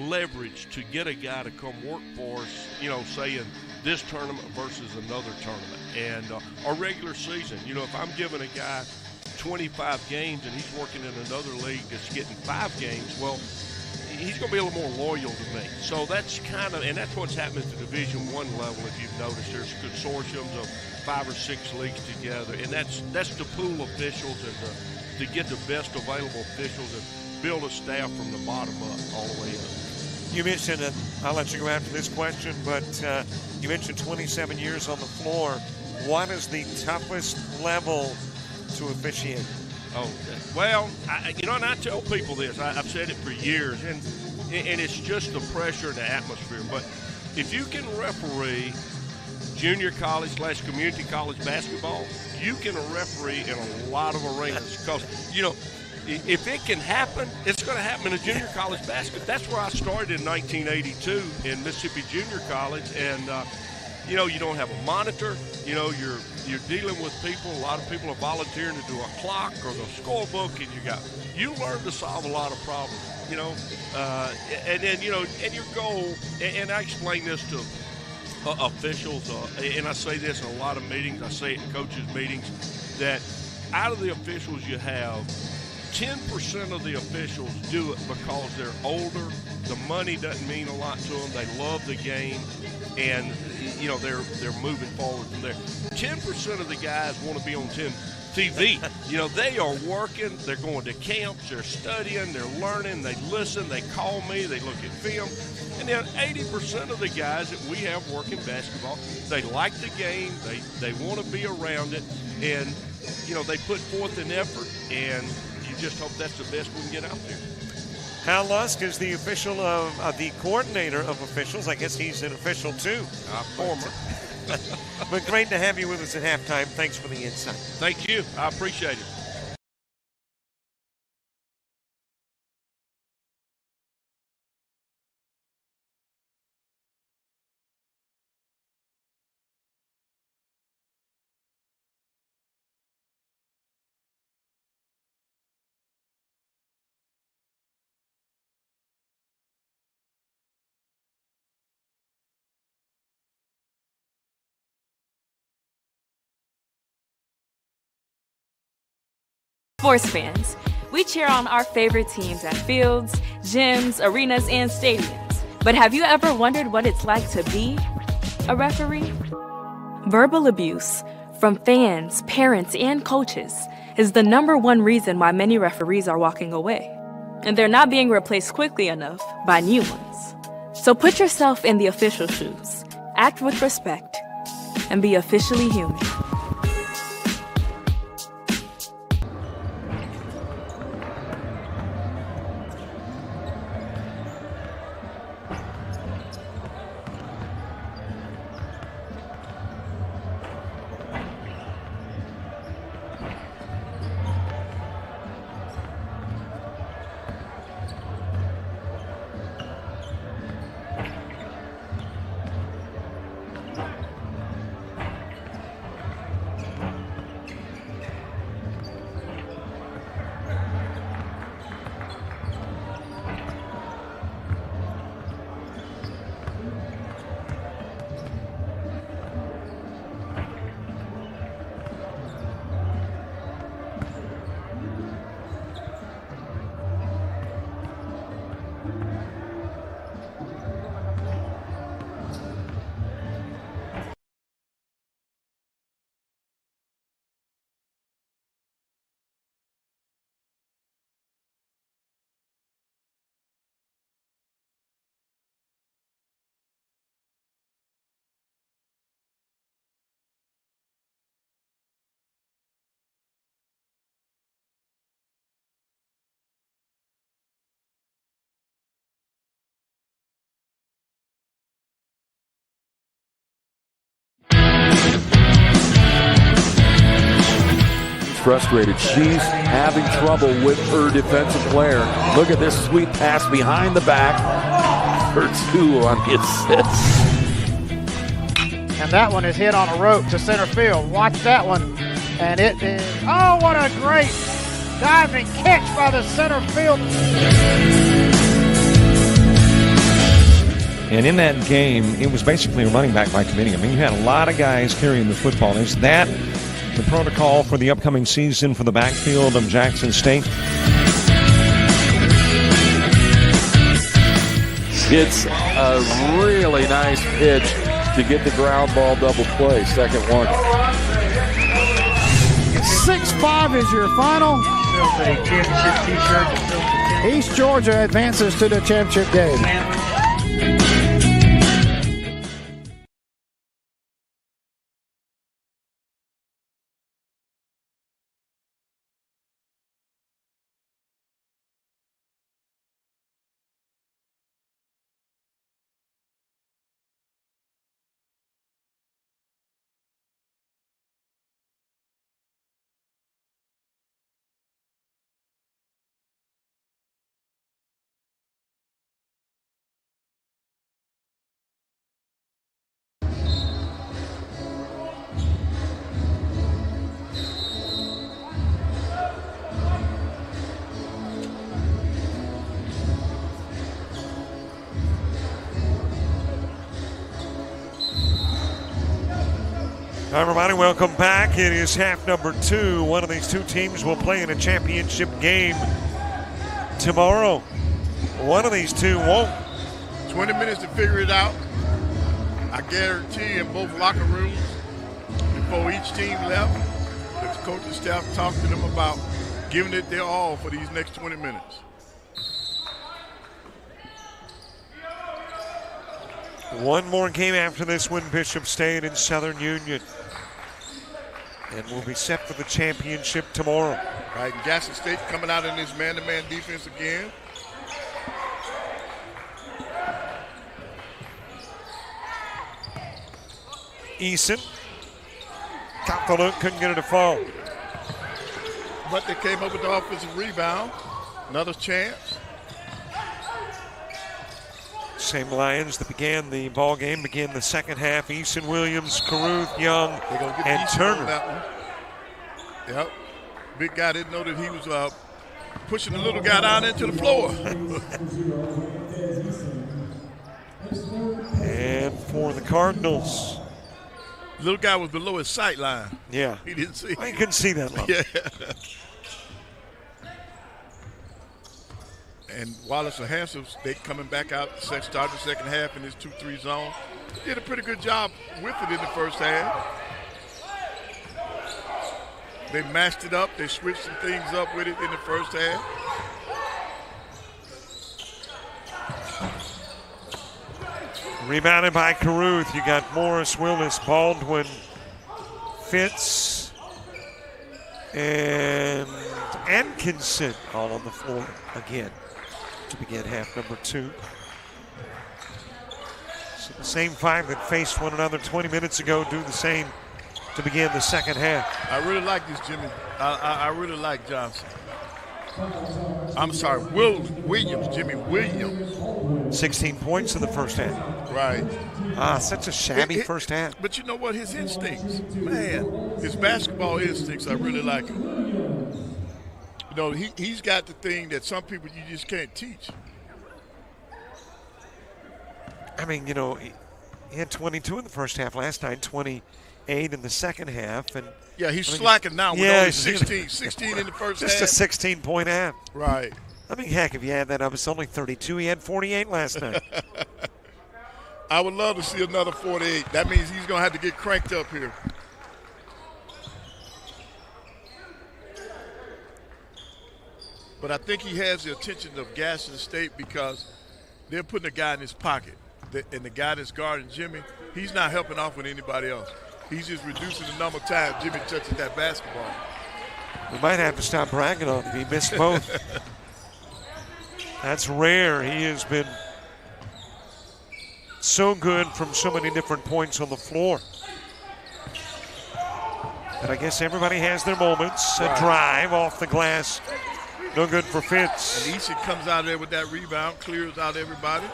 F: leverage to get a guy to come work for us, you know, say in this tournament versus another tournament. And our regular season, you know, if I'm giving a guy 25 games and he's working in another league that's getting 5 games, well, he's going to be a little more loyal to me. So that's kind of, and that's what's happening at the Division I level. If you've noticed, there's consortiums of 5 or 6 leagues together, and that's to pool officials and to get the best available officials and build a staff from the bottom up all the way up.
A: You mentioned, and I'll let you go after this question, but you mentioned 27 years on the floor. What is the toughest level to officiate?
F: Oh, well, and I tell people this. I've said it for years, and it's just the pressure and the atmosphere. But if you can referee junior college / community college basketball, you can referee in a lot of arenas. Because, you know, if it can happen, it's going to happen in a junior college basketball. That's where I started in 1982 in Mississippi Junior College, and you know, you don't have a monitor. You know, you're dealing with people. A lot of people are volunteering to do a clock or the scorebook, and you learn to solve a lot of problems. You know, and then, you know, and your goal. And I explain this to officials, and I say this in a lot of meetings. I say it in coaches' meetings, that out of the officials you have, 10% of the officials do it because they're older. The money doesn't mean a lot to them. They love the game, and you know, they're moving forward from there. 10% of the guys want to be on TV. You know, they are working. They're going to camps. They're studying. They're learning. They listen. They call me. They look at film. And then 80% of the guys that we have working basketball, they like the game. They want to be around it, and you know, they put forth an effort, and you just hope that's the best we can get out there.
A: Hal Lusk is the official of the coordinator of officials. I guess he's an official too.
F: Former.
A: But great to have you with us at halftime. Thanks for the insight.
F: Thank you. I appreciate it.
C: Sports fans, we cheer on our favorite teams at fields, gyms, arenas, and stadiums. But have you ever wondered what it's like to be a referee? Verbal abuse from fans, parents, and coaches is the #1 reason why many referees are walking away. And they're not being replaced quickly enough by new ones. So put yourself in the official shoes, act with respect, and be officially human.
G: Frustrated. She's having trouble with her defensive player. Look at this sweet pass behind the back for 2 on the assist.
H: And that one is hit on a rope to center field. Watch that one. And it is, oh, what a great diving catch by the center field.
A: And in that game, it was basically a running back by committee. I mean, you had a lot of guys carrying the football. Is that the protocol for the upcoming season for the backfield of Jackson State?
G: It's a really nice pitch to get the ground ball double play. Second one.
H: 6-5 is your final. East Georgia advances to the championship game.
A: Hi, everybody. Welcome back. It is half number 2. One of these two teams will play in a championship game tomorrow. One of these two won't.
B: 20 minutes to figure it out. I guarantee in both locker rooms, before each team left, the coaching staff talked to them about giving it their all for these next 20 minutes.
A: One more game after this one, Bishop State and Southern Union. And we'll be set for the championship tomorrow.
B: Right, and Gadsden State coming out in this man-to-man defense again.
A: Eason. Got the look, couldn't get it to fall.
B: But they came up with the offensive rebound. Another chance.
A: Same Lions that began the ball game, began the second half. Eason, Williams, Caruth, Young, and
B: Eason
A: Turner.
B: on that one. Yep. Big guy didn't know that he was pushing the little guy down into the floor.
A: And for the Cardinals.
B: Little guy was below his sight line.
A: Yeah.
B: He didn't see.
A: I couldn't see that level.
B: Yeah. And Wallace and Hanceville, they coming back out, started the second half in this 2-3 zone. Did a pretty good job with it in the first half. They matched it up. They switched some things up with it in the first half.
A: Rebounded by Caruth. You got Morris, Willis, Baldwin, Fitz, and Atkinson all on the floor again to begin half number 2. So the same five that faced one another 20 minutes ago do the same to begin the second half.
B: I really like this, Jimmy. I really like Johnson. I'm sorry, Williams, Jimmy Williams.
A: 16 points in the first half.
B: Right.
A: Such a shabby first half.
B: But you know what? His instincts, man, his basketball instincts, I really like him. You know, he's got the thing that some people you just can't teach.
A: I mean, you know, he had 22 in the first half last night, 28 in the second half. And
B: yeah, he's slacking now with only 16 in the first half.
A: Just a 16-point half.
B: Right.
A: I mean, heck, if you add that up, it's only 32. He had 48 last night.
B: I would love to see another 48. That means he's going to have to get cranked up here. But I think he has the attention of Gadsden State because they're putting a guy in his pocket. And the guy that's guarding Jimmy, he's not helping off with anybody else. He's just reducing the number of times Jimmy touches that basketball.
A: We might have to stop bragging on him. He missed both. That's rare. He has been so good from so many different points on the floor. But I guess everybody has their moments.
B: Right.
A: A drive off the glass. No good for Fitz.
B: And Easton comes out of there with that rebound, clears out everybody.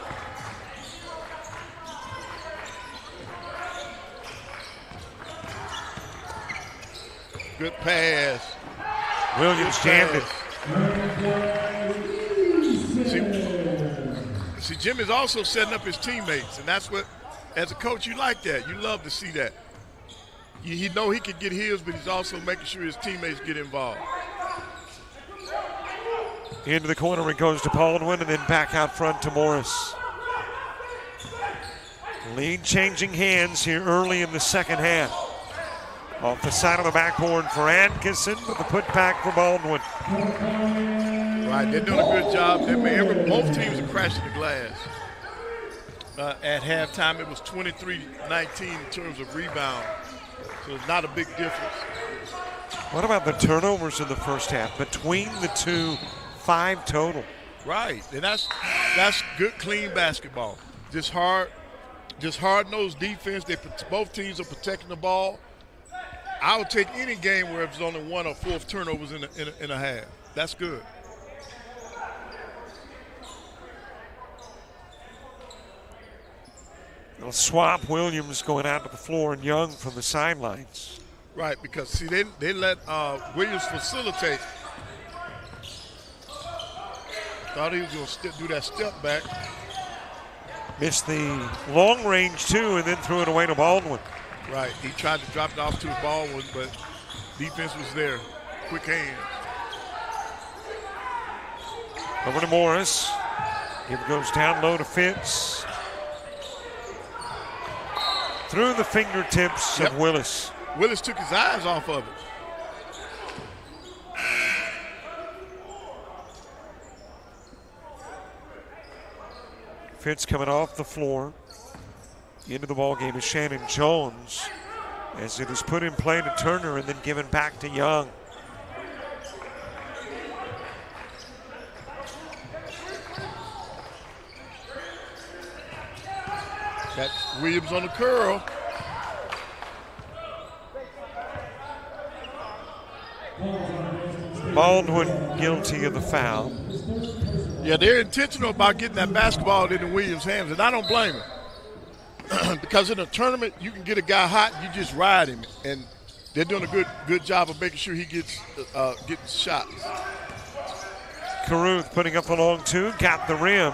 B: Good pass.
A: Williams jammed it.
B: See, Jim is also setting up his teammates, and that's what, as a coach, you like that. You love to see that. You know he can get his, but he's also making sure his teammates get involved.
A: Into the corner it goes to Baldwin and then back out front to Morris. Lead changing hands here early in the second half. Off the side of the backboard for Atkinson, but the putback for Baldwin.
B: Right, they're doing a good job. Both teams are crashing the glass. At halftime, it was 23-19 in terms of rebound. So it's not a big difference.
A: What about the turnovers in the first half? Between the two, 5 total.
B: Right, and that's good, clean basketball. Just hard-nosed defense. Both teams are protecting the ball. I would take any game where it's only 1 or 4 turnovers in a half. That's good.
A: They'll swap Williams going out to the floor and Young from the sidelines.
B: Right, because, see, they let Williams facilitate. Thought he was going to do that step back.
A: Missed the long range, too, and then threw it away to Baldwin.
B: Right, he tried to drop it off to Baldwin, but defense was there. Quick hands.
A: Over to Morris. It goes down low to Fitz. Through the fingertips of Willis.
B: Willis took his eyes off of it.
A: Fitz coming off the floor. Into the ball game is Shannon Jones as it is put in play to Turner and then given back to Young.
B: That's Williams on the curl.
A: Baldwin guilty of the foul.
B: Yeah, they're intentional about getting that basketball into Williams' hands, and I don't blame him. Because in a tournament, you can get a guy hot, you just ride him, and they're doing a good job of making sure he gets getting shots.
A: Caruth putting up a long two, got the rim.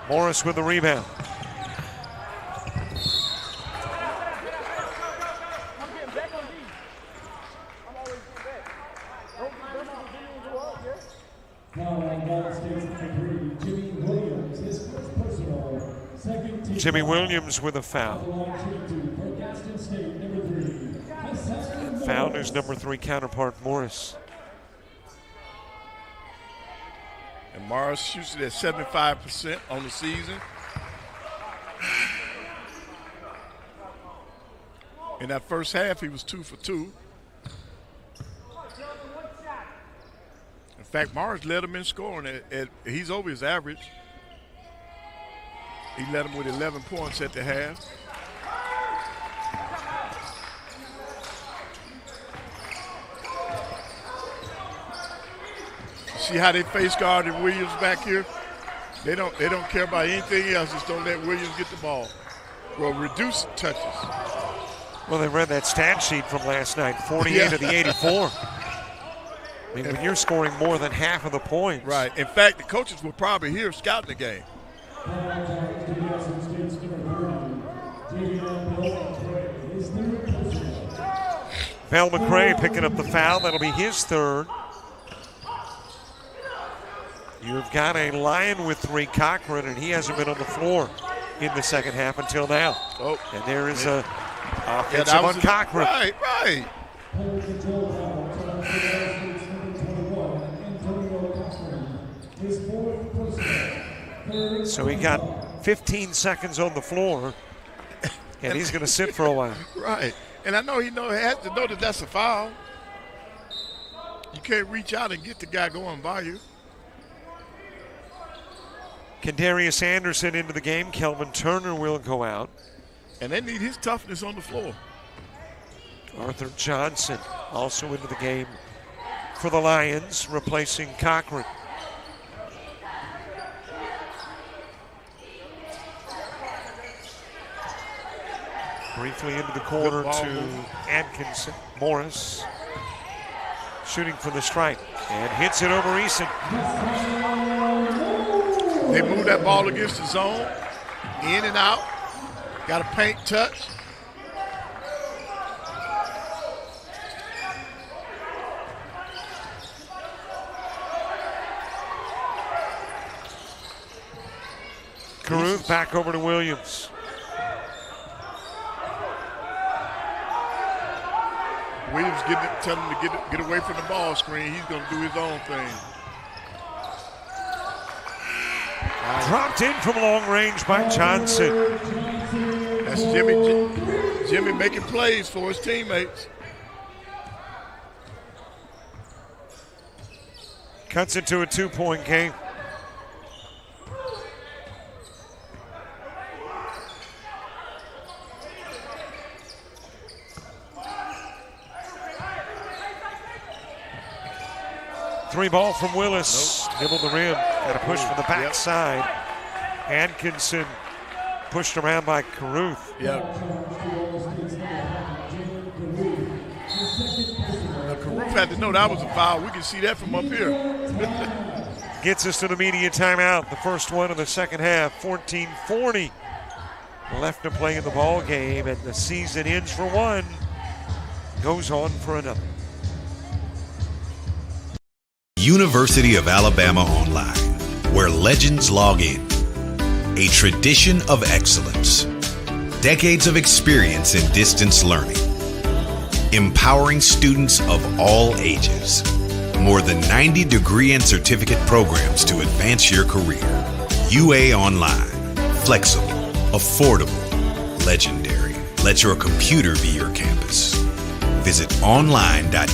A: Morris with the rebound. Jimmy Williams with a foul. Foul his number 3 counterpart, Morris.
B: And Morris shoots it at 75% on the season. In that first half, he was 2 for 2. In fact, Morris led him in scoring. He's over his average. He led him with 11 points at the half. See how they face guarded Williams back here? They don't care about anything else. Just don't let Williams get the ball. Well, reduce touches.
A: Well, they read that stat sheet from last night, 48 of the 84. I mean, when you're scoring more than half of the points.
B: Right. In fact, the coaches were probably here scouting the game.
A: Val McRae picking up the foul. That'll be his 3rd. You've got a Lion with 3, Cochran, and he hasn't been on the floor in the second half until now.
B: Oh,
A: and there is a offensive on Cochran.
B: Right.
A: So he got 15 seconds on the floor, and he's going to sit for a while.
B: Right. And I know he has to know that that's a foul. You can't reach out and get the guy going by you.
A: Kendarius Anderson into the game. Kelvin Turner will go out.
B: And they need his toughness on the floor.
A: Arthur Johnson also into the game for the Lions, replacing Cochran. Briefly into the corner to Atkinson. Morris shooting for the stripe and hits it over Eason.
B: They move that ball against the zone, in and out. Got a paint touch.
A: Caruth back over to Williams.
B: Williams telling him to get away from the ball screen. He's going to do his own thing.
A: Dropped in from long range by Johnson.
B: That's Jimmy making plays for his teammates.
A: Cuts it to a 2-point game. Three ball from Willis. Nope. Nibbled the rim. Got a push from the backside. Atkinson pushed around by Caruth.
B: Now, Caruth had to know that was a foul. We can see that from up here.
A: Gets us to the media timeout. The first one of the second half. 14:40 left to play in the ball game, and the season ends for one. Goes on for another.
E: University of Alabama Online, where legends log in. A tradition of excellence. Decades of experience in distance learning. Empowering students of all ages. More than 90 degree and certificate programs to advance your career. UA Online. Flexible, affordable, legendary. Let your computer be your campus. Visit online.ua.edu.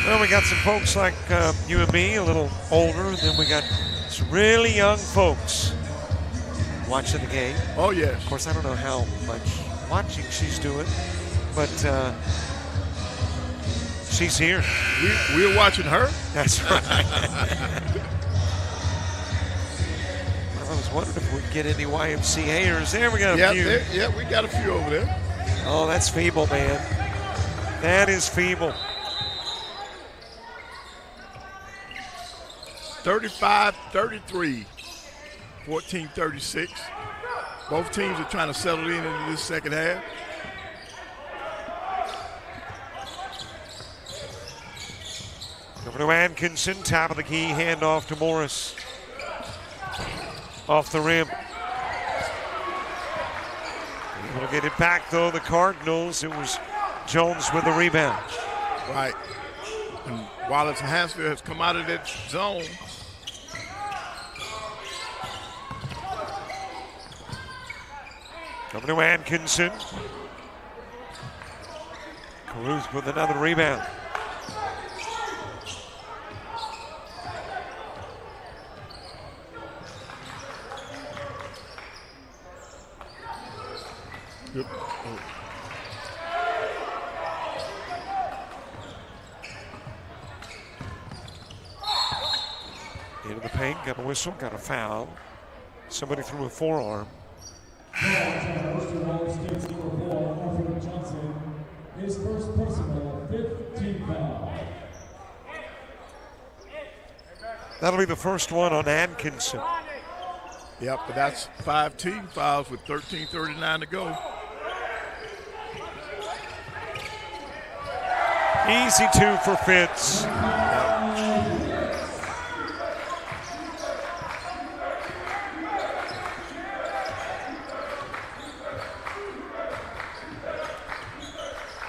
A: Well, we got some folks like you and me, a little older, and then we got some really young folks watching the game.
B: Oh, yes.
A: Of course, I don't know how much watching she's doing, but she's here.
B: We're watching her?
A: That's right. I was wondering if we'd get any YMCAers. There we got a few.
B: Yeah, we got a few over there.
A: Oh, that's feeble, man. That is feeble.
B: 35-33, 14-36. Both teams are trying to settle in into this second half.
A: Over to Atkinson, top of the key, handoff to Morris. Off the rim. Able to get it back, though, the Cardinals. It was Jones with the rebound.
B: Right. And Wallace and Hanceville has come out of that zone.
A: Over to Atkinson. Caruth with another rebound.
B: Good.
A: Into the paint, got a whistle, got a foul. Somebody threw a forearm.
D: Mr. Wallace takes number 4, Arthur Johnson, his first personal 15 foul.
A: That'll be the first one on Atkinson.
B: Yep, but that's 5 team fouls with 13:39 to go.
A: Easy 2 for Fitz.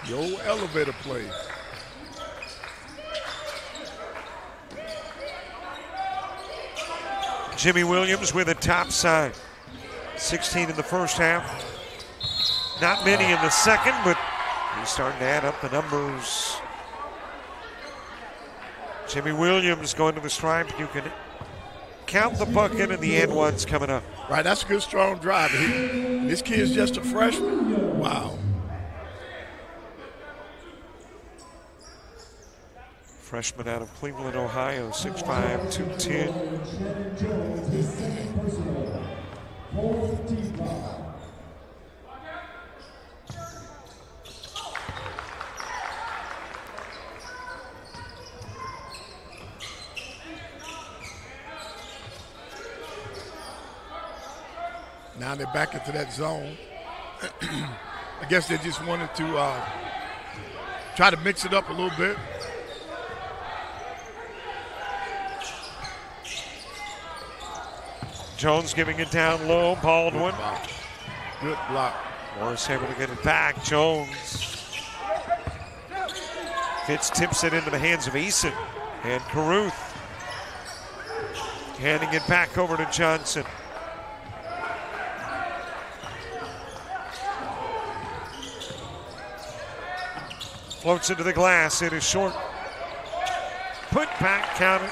B: The old elevator play.
A: Jimmy Williams with a top side. 16 in the first half. Not many in the second, but he's starting to add up the numbers. Jimmy Williams going to the stripe. You can count the bucket and the and one's coming up.
B: Right, that's a good strong drive. This kid's just a freshman. Wow.
A: Freshman out of Cleveland, Ohio, 6'5", 210.
B: Now they're back into that zone. I guess they just wanted to try to mix it up a little bit.
A: Jones giving it down low. Baldwin.
B: Good block.
A: Morris able to get it back. Jones. Fitz tips it into the hands of Eason. And Caruth. Handing it back over to Johnson. Floats into the glass. It is short. Put back, count it.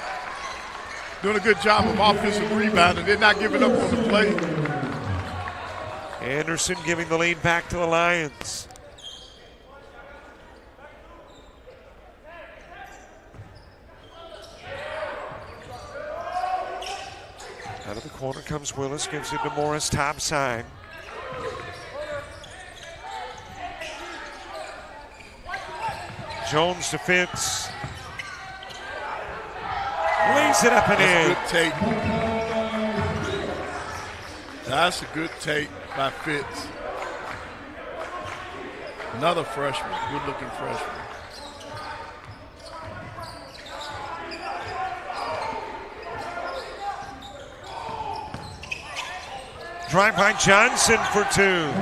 B: Doing a good job of offensive rebounding. They're not giving up on the play.
A: Anderson giving the lead back to the Lions. Out of the corner comes Willis, gives it to Morris, top side. Jones to Fitz. Lays it up and in.
B: Good take. That's a good take by Fitz. Another freshman, good-looking freshman.
A: Drive by Johnson for 2.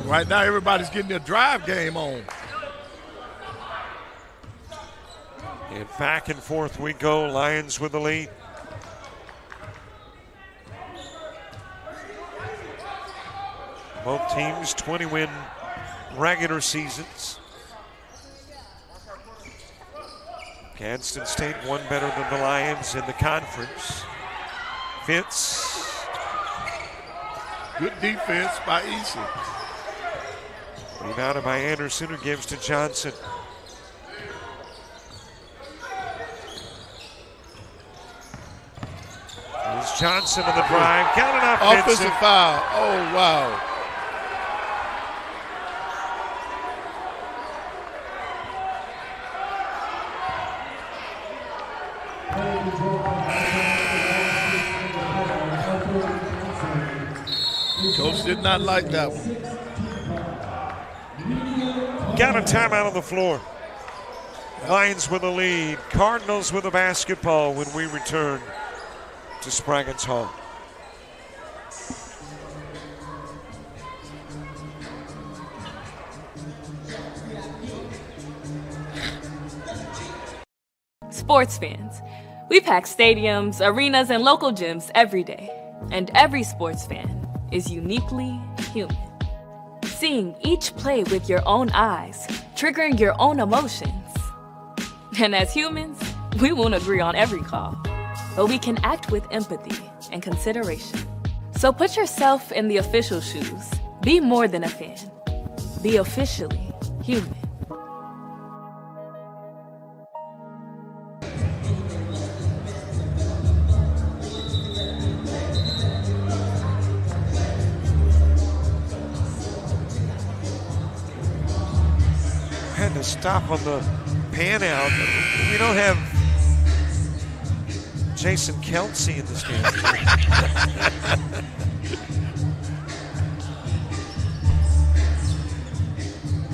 B: Right now, everybody's getting their drive game on.
A: And back and forth we go. Lions with the lead. Both teams 20-win regular seasons. Gadsden State won better than the Lions in the conference. Fitz.
B: Good defense by Eason.
A: Rebounded by Anderson, who gives to Johnson. There's Johnson on the drive. Counted off Vincent.
B: Offensive foul. Oh, wow. Coach did not like that one.
A: Got a timeout on the floor. Lions with a lead. Cardinals with a basketball when we return to Spraggins Hall.
C: Sports fans, we pack stadiums, arenas, and local gyms every day. And every sports fan is uniquely human. Seeing each play with your own eyes, triggering your own emotions. And as humans, we won't agree on every call, but we can act with empathy and consideration. So put yourself in the official shoes. Be more than a fan. Be officially human.
A: Had to stop on the pan out. We don't have Jason Kelsey in this game.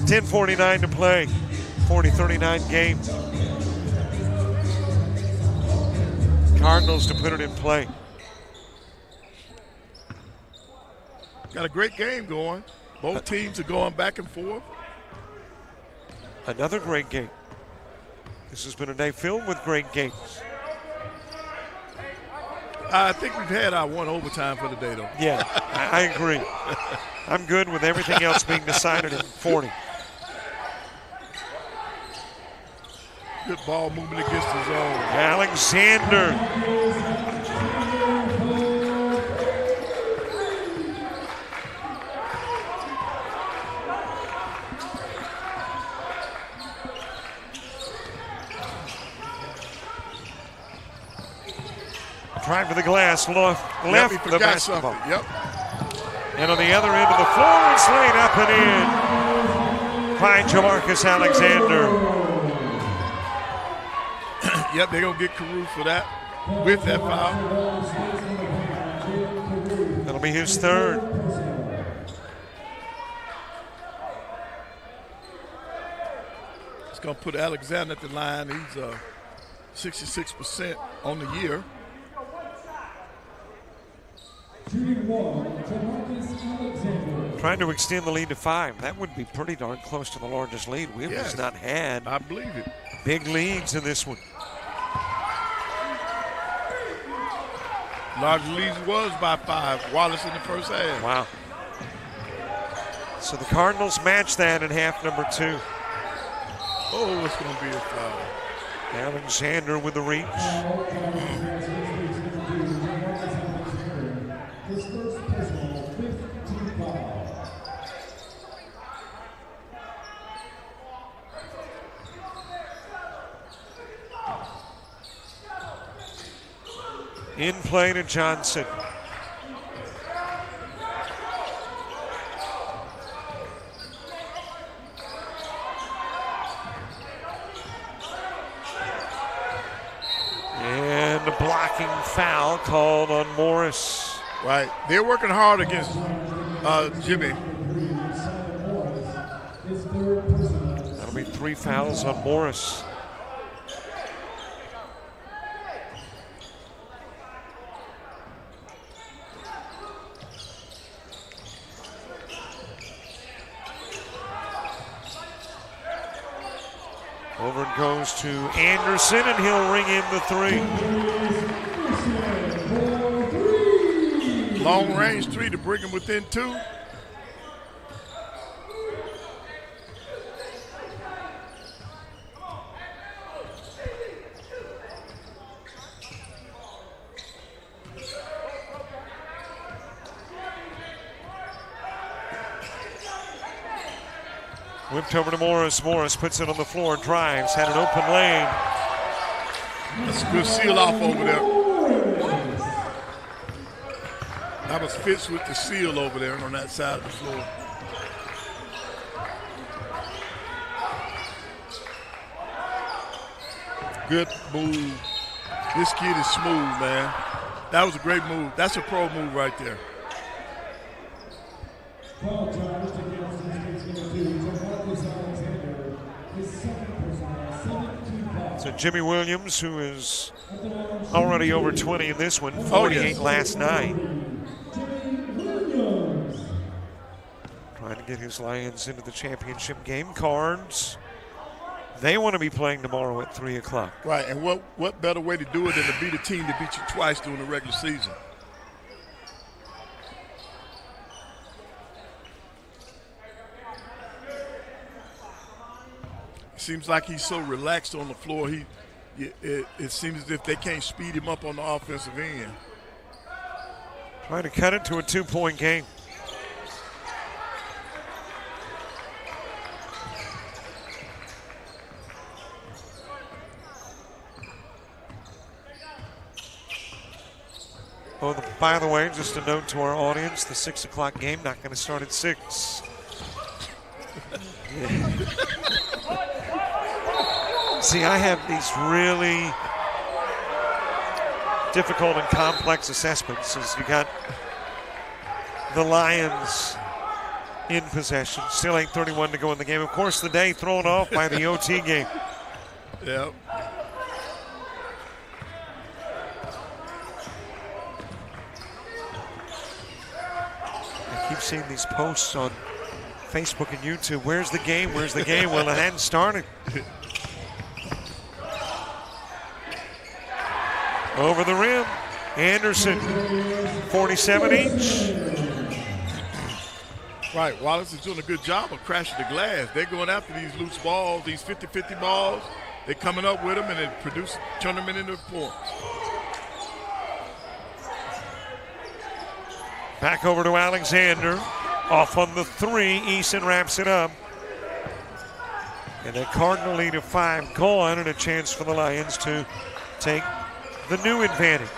A: 10:49 to play. 40-39 game. Cardinals to put it in play.
B: Got a great game going. Both teams are going back and forth.
A: Another great game. This has been a day filled with great games.
B: I think we've had our one overtime for the day, though.
A: Yeah, I agree. I'm good with everything else being decided at 40.
B: Good ball movement against the zone.
A: Alexander. Drive to the glass, left the basketball.
B: Yep.
A: And on the other end of the floor, it's laid up and in by Jamarcus Alexander.
B: Yep, they're going to get Carew for that, with that foul.
A: That'll be his third.
B: It's going to put Alexander at the line. He's 66% on the year.
A: Trying to extend the lead to 5. That would be pretty darn close to the largest lead we've just not had.
B: I believe it.
A: Big leads in this one.
B: Large lead was by 5. Wallace in the first half.
A: Wow. So the Cardinals match that in half number 2.
B: Oh, it's going to be a foul.
A: Alexander with the reach.
D: His first personal 15 foul.
A: In play to Johnson. And a blocking foul called on Morris.
B: Right. They're working hard against Jimmy.
A: That'll be 3 fouls on Morris. Over it goes to Anderson, and he'll ring in the 3.
B: Long range 3 to bring him within 2.
A: Whipped over to Morris. Morris puts it on the floor, drives, had an open lane.
B: That's a good seal off over there. That was Fitz with the seal over there on that side of the floor. Good move. This kid is smooth, man. That was a great move. That's a pro move right there.
A: So Jimmy Williams, who is already over 20 in this one, 48 last night. Trying to get his Lions into the championship game. Cards, they want to be playing tomorrow at 3 o'clock.
B: Right, and what better way to do it than to beat a team that beat you twice during the regular season? Seems like he's so relaxed on the floor. It seems as if they can't speed him up on the offensive end.
A: Trying to cut it to a 2-point game. Oh, by the way, just a note to our audience, the 6 o'clock game not going to start at 6. See, I have these really difficult and complex assessments. As you got the Lions in possession, still 8:31 to go in the game. Of course, the day thrown off by the OT game.
B: Yep.
A: I keep seeing these posts on Facebook and YouTube. Where's the game? Where's the game? Well, it hadn't started. Over the rim, Anderson, 47 each.
B: Right, Wallace is doing a good job of crashing the glass. They're going after these loose balls, these 50-50 balls. They're coming up with them and they turn them into points.
A: Back over to Alexander. Off on the 3, Eason wraps it up. And a Cardinal lead of 5 gone, and a chance for the Lions to take the new advantage.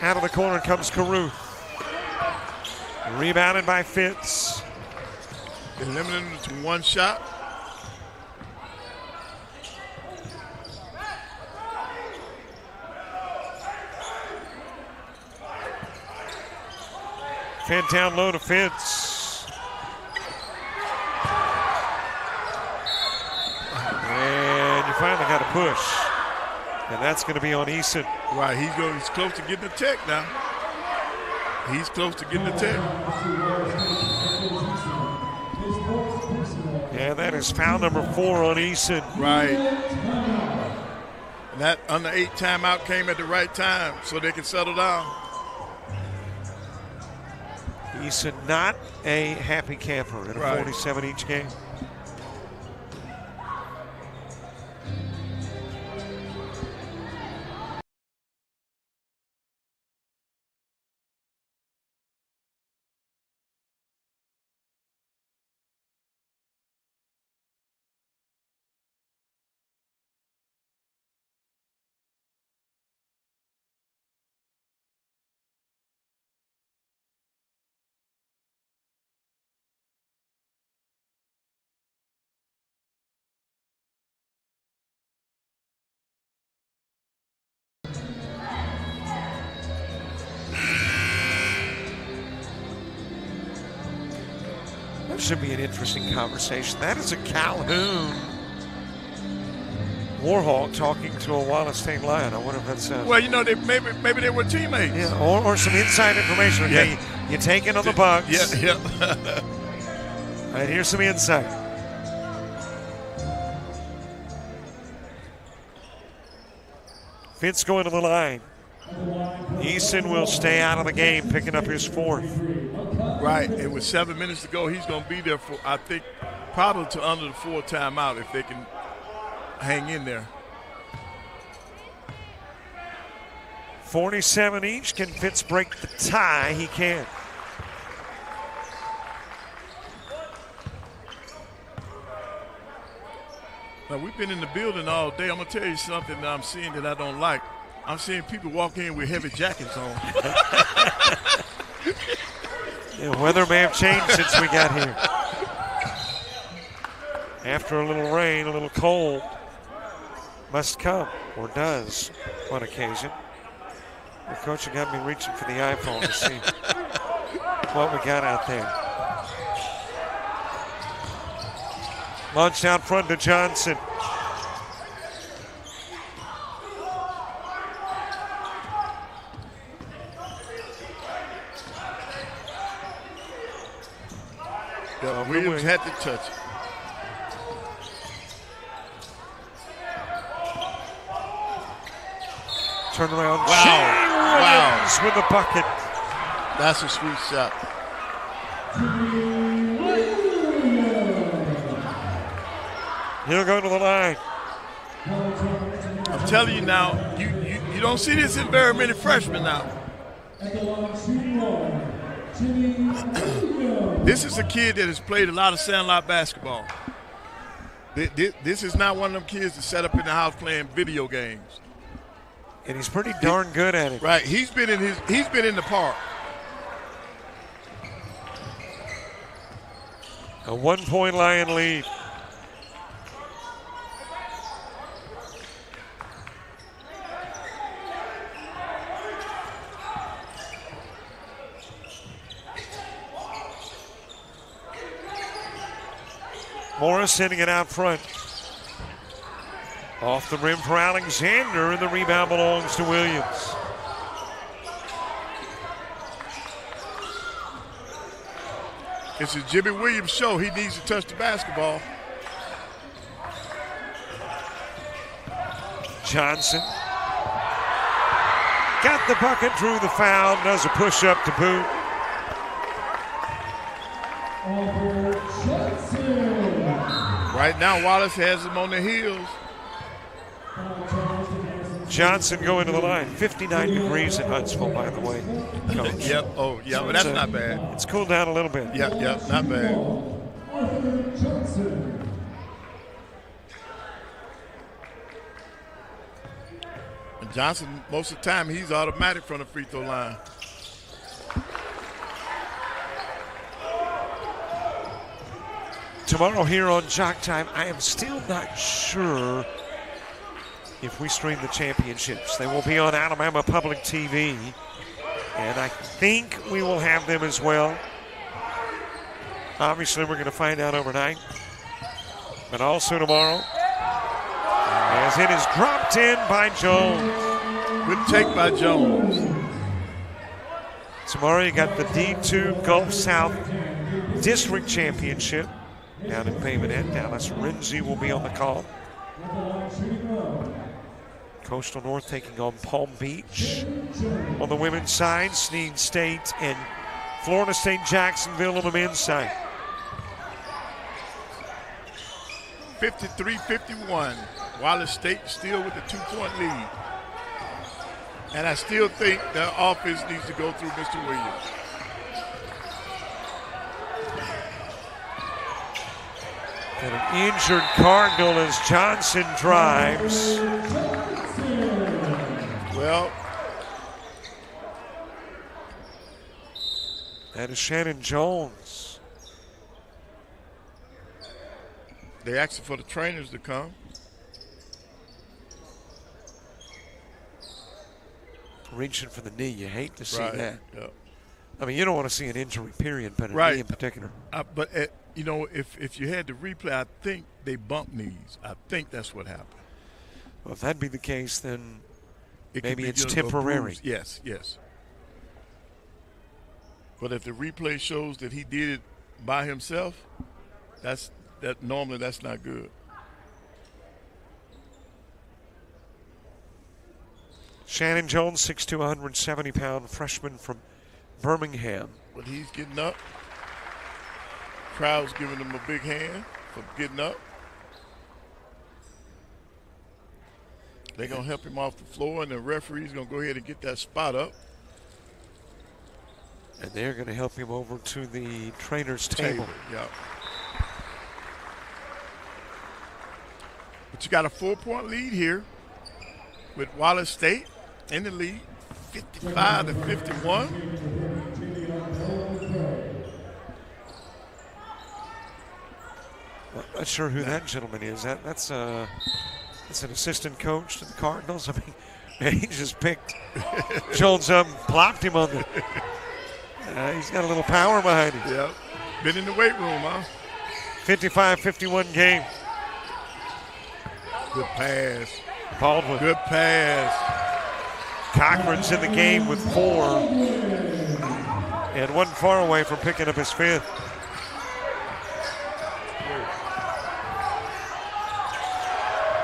A: Out of the corner comes Caruth. Rebounded by Fitz.
B: They're limiting it to one shot.
A: Fed down low to Fitz. And you finally got a push. And that's going to be on Eason.
B: Right, he's close to getting the tech now. He's close to getting the tech.
A: And that is foul number 4 on Eason.
B: Right. And that under 8 timeout came at the right time so they can settle down.
A: Eason not a happy camper in a 47 each game. Should be an interesting conversation. That is a Calhoun Warhawk talking to a Wallace State Lion. I wonder if that's
B: well, you know, maybe they were teammates.
A: Yeah, or some inside information. Okay, you take it on the Bucks.
B: Yeah.
A: All right, here's some insight. Fitz going to the line. Eason will stay out of the game, picking up his 4th.
B: Right, and with 7 minutes to go, he's going to be there for, I think, probably to under the 4 timeout if they can hang in there.
A: 47 each. Can Fitz break the tie? He can.
B: Now, we've been in the building all day. I'm going to tell you something that I'm seeing that I don't like. I'm seeing people walk in with heavy jackets on.
A: The weather may have changed since we got here. After a little rain, a little cold must come, or does, on occasion. The coach had got me reaching for the iPhone to see what we got out there. Launched out front to Johnson.
B: Williams had to touch it.
A: Turn around.
B: Wow.
A: Williams with the bucket.
B: That's a sweet shot.
A: He'll go to the line.
B: I'm telling you now, you don't see this in very many freshmen now. This is a kid that has played a lot of sandlot basketball. This is not one of them kids that sat up in the house playing video games.
A: And he's pretty darn good at it.
B: Right, he's been in the park.
A: A 1-point Lion lead. Morris hitting it out front. Off the rim for Alexander, and the rebound belongs to Williams.
B: It's a Jimmy Williams show. He needs to touch the basketball.
A: Johnson. Got the bucket, drew the foul, does a push-up to boot.
B: Right now, Wallace has him on the heels.
A: Johnson going to the line. 59 degrees in Huntsville, by the way, Coach.
B: Yep. Oh, yeah,
A: So
B: but that's not bad.
A: It's cooled down a little bit.
B: Yep, not bad. And Johnson, most of the time, he's automatic from the free throw line.
A: Tomorrow here on JockJive, I am still not sure if we stream the championships. They will be on Alabama Public TV, and I think we will have them as well. Obviously, we're going to find out overnight, but also tomorrow, as it is dropped in by Jones.
B: Good take by Jones.
A: Tomorrow you got the D2 Gulf South District Championship down in Payment. Dallas Renzi will be on the call. Coastal North taking on Palm Beach. On the women's side, Snead State and Florida State Jacksonville on the men's side.
B: 53-51. Wallace State still with the 2-point lead. And I still think the offense needs to go through Mr. Williams.
A: And an injured Cardinal as Johnson drives.
B: Well,
A: that is Shannon Jones.
B: they asking for the trainers to come.
A: Reaching for the knee, you hate to see
B: Right.
A: that.
B: Yep.
A: I mean, you don't want to see an injury, period, but a
B: Right.
A: knee in particular.
B: But you know, if you had the replay, I think they bumped knees. I think that's what happened.
A: Well, if that'd be the case, then
B: It could
A: maybe
B: be
A: it's
B: just a
A: temporary.
B: bruise. Yes. But if the replay shows that he did it by himself, normally that's not good.
A: Shannon Jones, 6'2", 170-pound freshman from Birmingham.
B: But he's getting up. Crowd's giving him a big hand for getting up. They're going to help him off the floor, and the referee's going to go ahead and get that spot up.
A: And they're going to help him over to the trainer's table.
B: Yeah. But you got a 4-point lead here with Wallace State in the lead, 55-51.
A: I'm not sure who that gentleman is. That's an assistant coach to the Cardinals. I mean, he just picked Jones up and plopped him on the. He's got a little power behind him.
B: Yeah, been in the weight room, huh?
A: 55-51 game.
B: Good pass.
A: Baldwin.
B: Good pass.
A: Cochran's in the game with 4 and wasn't far away from picking up his 5th.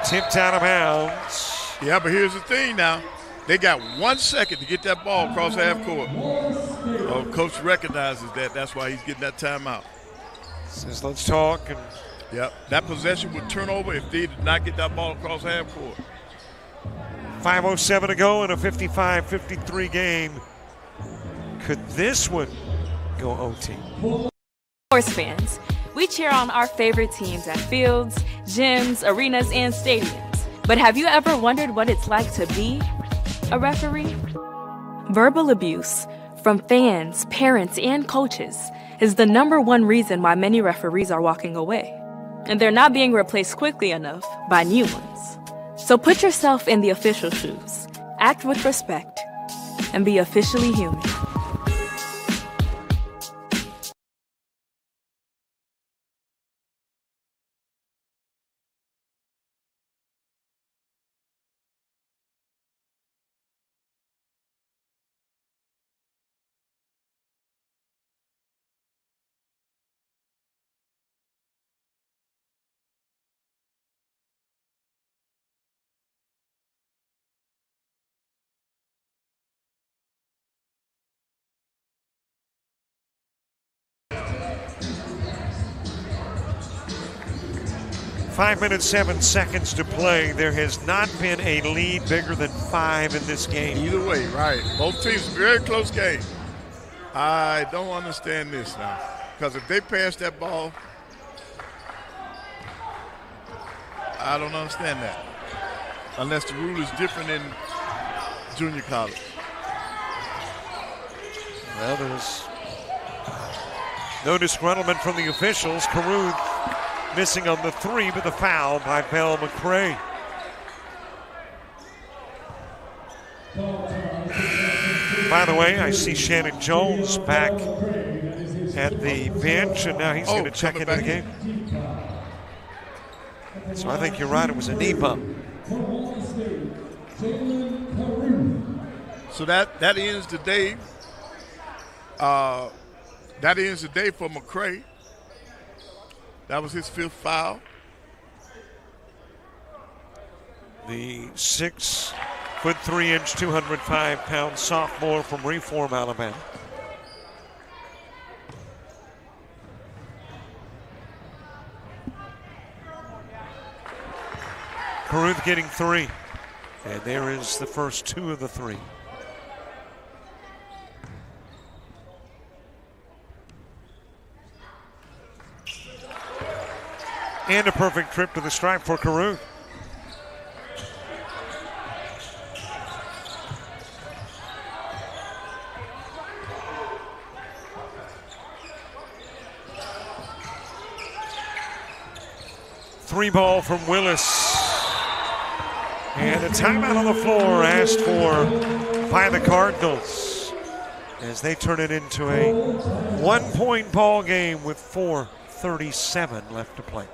A: Tipped out of bounds.
B: Yeah, but here's the thing now. They got 1 second to get that ball across half court. Oh, coach recognizes that. That's why he's getting that timeout.
A: Says, let's talk. And
B: yep, that possession would turn over if they did not get that ball across half court.
A: 5:07 to go in a 55-53 game. Could this one go OT?
C: Sports fans, we cheer on our favorite teams at fields, gyms, arenas, and stadiums. But have you ever wondered what it's like to be a referee? Verbal abuse from fans, parents, and coaches is the #1 reason why many referees are walking away. And they're not being replaced quickly enough by new ones. So put yourself in the official shoes, act with respect, and be officially human.
A: Five minutes, 7 seconds to play. There has not been a lead bigger than 5 in this game.
B: Either way, right. Both teams, very close game. I don't understand this now. Because if they pass that ball, I don't understand that. Unless the rule is different in junior college.
A: Well, there's no disgruntlement from the officials. Caruth missing on the 3, but the foul by Bell McCray. By the way, I see Shannon Jones back at the bench, and now he's going to check into the game. So I think you're right, it was a knee bump.
B: So that ends the day. That ends the day for McCray. That was his 5th foul.
A: The 6'3", 205-pound sophomore from Reform, Alabama. Caruth getting 3. And there is the first 2 of the 3. And a perfect trip to the stripe for Caruth. Three ball from Willis. And a timeout on the floor asked for by the Cardinals as they turn it into a 1-point ball game with 4:37 left to play.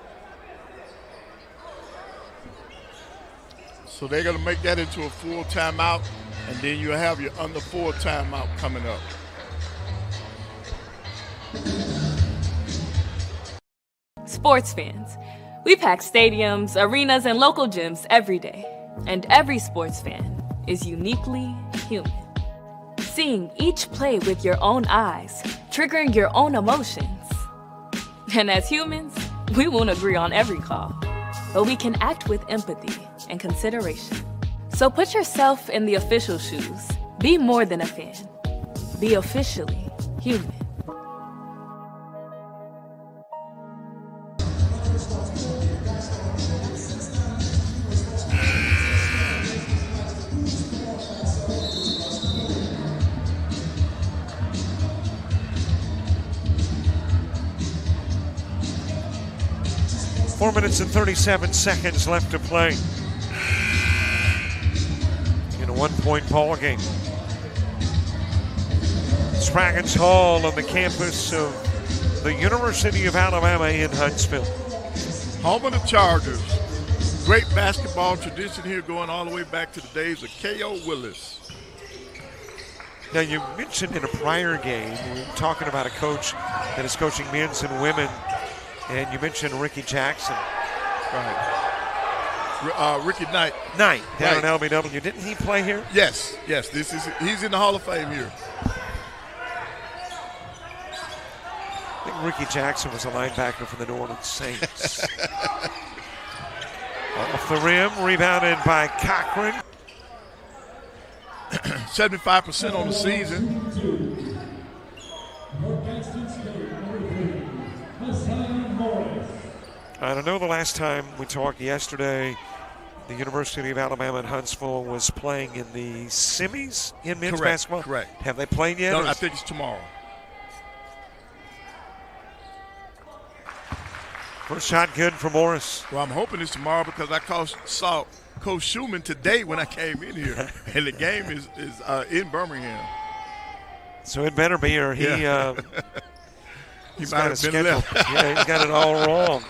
B: So they're going to make that into a full timeout, and then you have your under 4 timeout coming up.
C: Sports fans, we pack stadiums, arenas, and local gyms every day. And every sports fan is uniquely human. Seeing each play with your own eyes, triggering your own emotions. And as humans, we won't agree on every call, but we can act with empathy and consideration. So put yourself in the official shoes. Be more than a fan. Be officially human.
A: Four minutes and 37 seconds left to play in a one-point ball game. Spraggins Hall on the campus of the University of Alabama in Hanceville.
B: Home of the Chargers. Great basketball tradition here going all the way back to the days of K.O. Wallace.
A: Now, you mentioned in a prior game, we were talking about a coach that is coaching men's and women, and you mentioned Ricky Jackson.
B: Right. Ricky Knight.
A: Down
B: Right.
A: in LBW. Didn't he play here?
B: Yes. He's in the Hall of Fame here.
A: I think Ricky Jackson was a linebacker for the New Orleans Saints. Off the rim, rebounded by Cochran.
B: 75% on the season.
A: I don't know, the last time we talked yesterday, the University of Alabama at Huntsville was playing in the semis in men's basketball.
B: Correct.
A: Have they played yet?
B: No, I think it's tomorrow.
A: First shot good for Morris.
B: Well, I'm hoping it's tomorrow because I saw Coach Schumann today when I came in here, and the game is in Birmingham.
A: So it better be, or he
B: he might have been left.
A: Yeah, he's got it all wrong.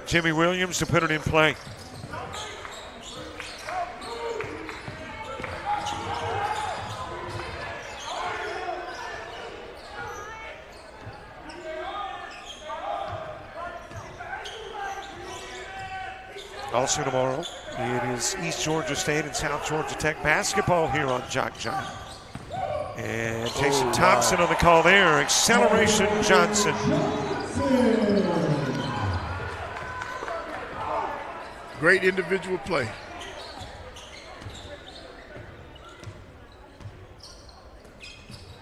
A: Jimmy Williams to put it in play. Also tomorrow, it is East Georgia State and South Georgia Tech basketball here on JockJive. And Jason Thompson on the call there. Acceleration Johnson.
B: Great individual play.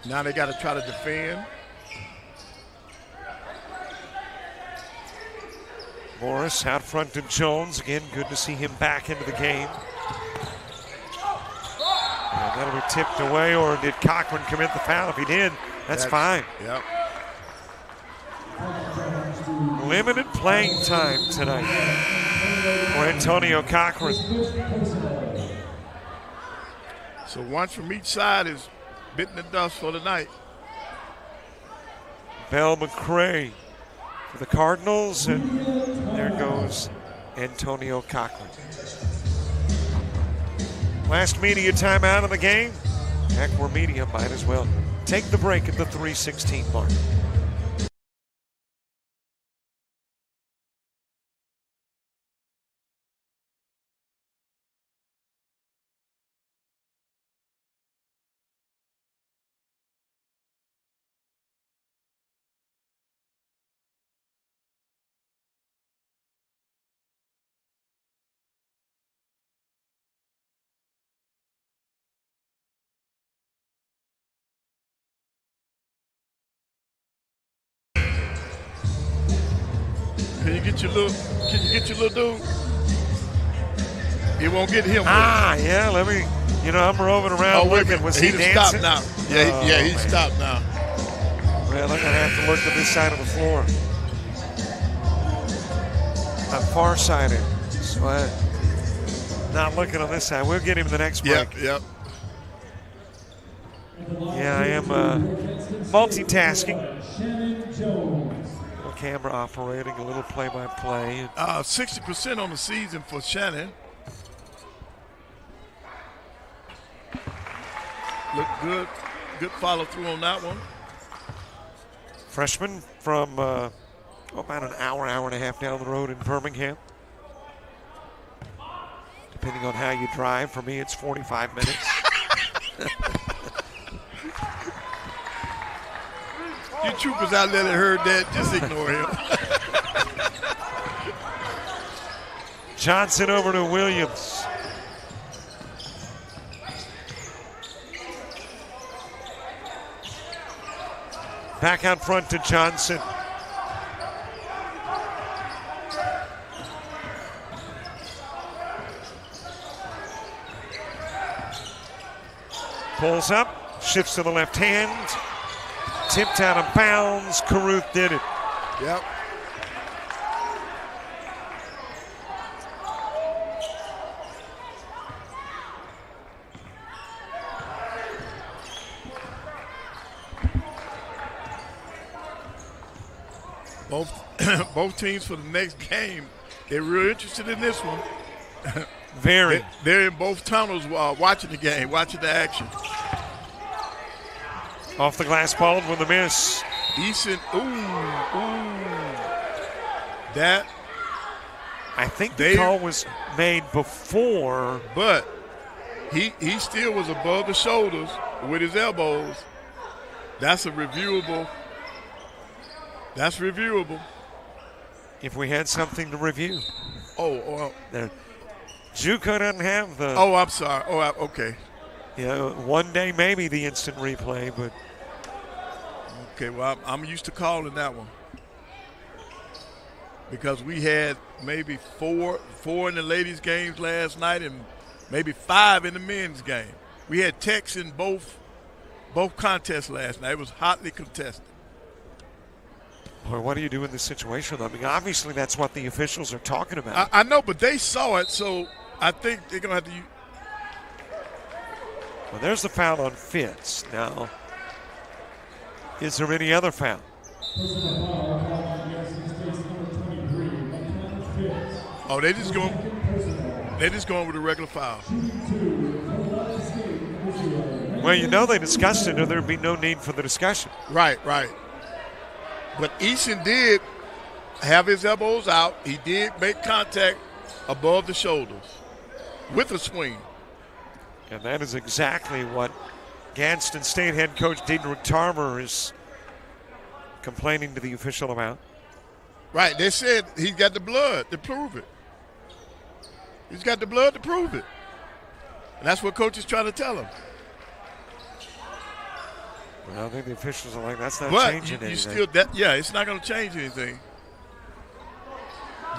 B: Now they got to try to defend.
A: Morris out front to Jones. Again, good to see him back into the game. And that'll be tipped away, or did Cochran commit the foul? If he did, that's fine.
B: Yep.
A: Limited playing time tonight for Antonio Cochran.
B: So one from each side is bitten the dust for the night.
A: Bell McCray for the Cardinals, and there goes Antonio Cochran. Last media timeout of the game. Heck, we're media, might as well take the break at the 3:16 mark.
B: Can you get your little dude? It won't get him.
A: Yeah, let me, I'm roving around looking. Was he dancing?
B: Stopped now. Yeah, he stopped now.
A: Well, I'm going to have to look to this side of the floor. I'm far-sighted, so I'm not looking on this side. We'll get him the next break.
B: Yep.
A: Yeah, I am multitasking. A little camera operating, a little play-by-play.
B: 60% on the season for Shannon. Look good. Good follow-through on that one.
A: Freshman from about an hour and a half down the road in Birmingham. Depending on how you drive. For me, it's 45 minutes.
B: You troopers out there that heard that, just ignore him.
A: Johnson over to Williams. Back out front to Johnson. Pulls up, shifts to the left hand, tipped out of bounds. Caruth did it.
B: Yep. Both teams for the next game, they're real interested in this one.
A: Very.
B: They're in both tunnels watching the game, watching the action.
A: Off the glass ball with a miss.
B: Decent. Ooh. That.
A: I think the call was made before.
B: But he still was above the shoulders with his elbows. That's a reviewable. That's reviewable.
A: If we had something to review.
B: Oh.
A: There. JUCO doesn't have the.
B: Oh, I'm sorry. Okay.
A: Yeah, one day maybe the instant replay, but.
B: Okay, well, I'm used to calling that one. Because we had maybe four in the ladies' games last night and maybe 5 in the men's game. We had techs in both contests last night. It was hotly contested.
A: Boy, what do you do in this situation? I mean, obviously that's what the officials are talking about.
B: I know, but they saw it, so I think they're going to have to use.
A: Well, there's the foul on Fitz. Now, is there any other foul?
B: Oh, they're just going with a regular foul.
A: Well, you know they discussed it, or there'd be no need for the discussion.
B: Right. But Easton did have his elbows out. He did make contact above the shoulders with a swing.
A: And that is exactly what Gadsden State head coach Diedrich Tarver is complaining to the official about.
B: Right. They said he's got the blood to prove it. He's got the blood to prove it. And that's what coach is trying to tell him.
A: Well, I think the officials are like, that's not
B: but
A: changing anything.
B: It's not going to change anything.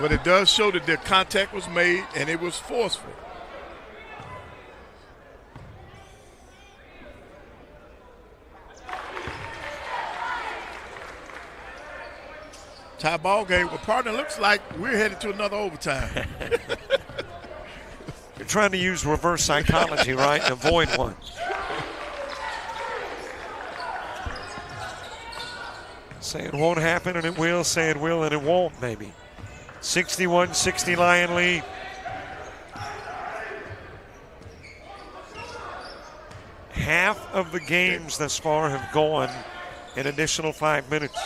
B: But it does show that the contact was made and it was forceful. Tie ball game. Well, partner, looks like we're headed to another overtime.
A: You're trying to use reverse psychology, right, and avoid one. Say it won't happen and it will, say it will and it won't, maybe. 61-60 Lion lead. Half of the games thus far have gone an additional 5 minutes.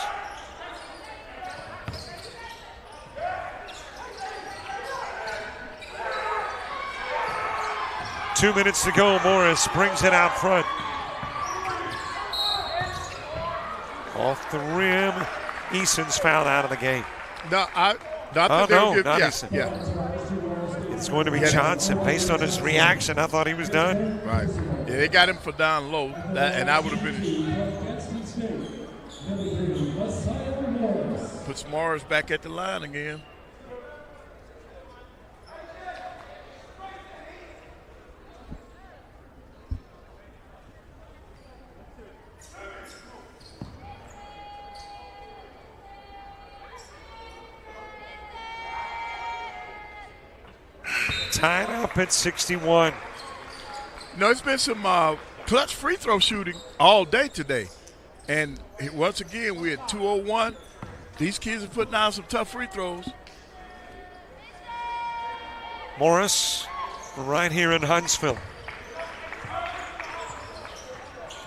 A: Two minutes to go. Morris brings it out front. Off the rim. Eason's fouled out of the game.
B: Not
A: Eason.
B: Yeah.
A: It's going to be Johnson. Based on his reaction, I thought he was done.
B: Right. Yeah, they got him for down low, and I would have been. Puts Morris back at the line again.
A: Tied up at 61.
B: It's been some clutch free throw shooting all day today. And once again, we're at 2:01. These kids are putting out some tough free throws.
A: Morris right here in Hanceville.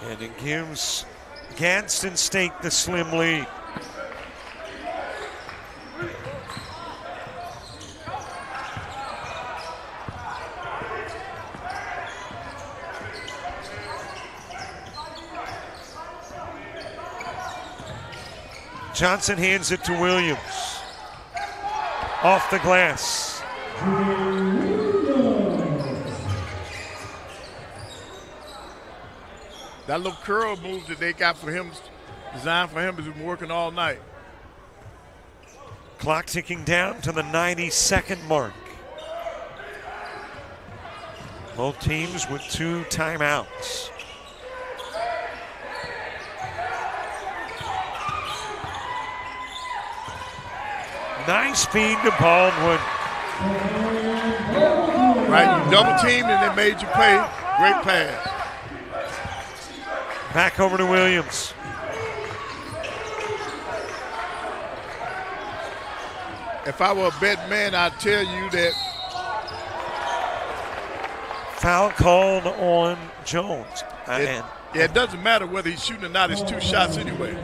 A: And it gives Gadsden State the slim lead. Johnson hands it to Williams. Off the glass.
B: That little curl move that they got for him, designed for him, has been working all night.
A: Clock ticking down to the 90-second mark. Both teams with 2 timeouts. Nice feed to Baldwin.
B: Right, you double teamed and they made you pay. Great pass.
A: Back over to Williams.
B: If I were a betting man, I'd tell you that.
A: Foul called on Jones.
B: It doesn't matter whether he's shooting or not. It's 2 shots anyway.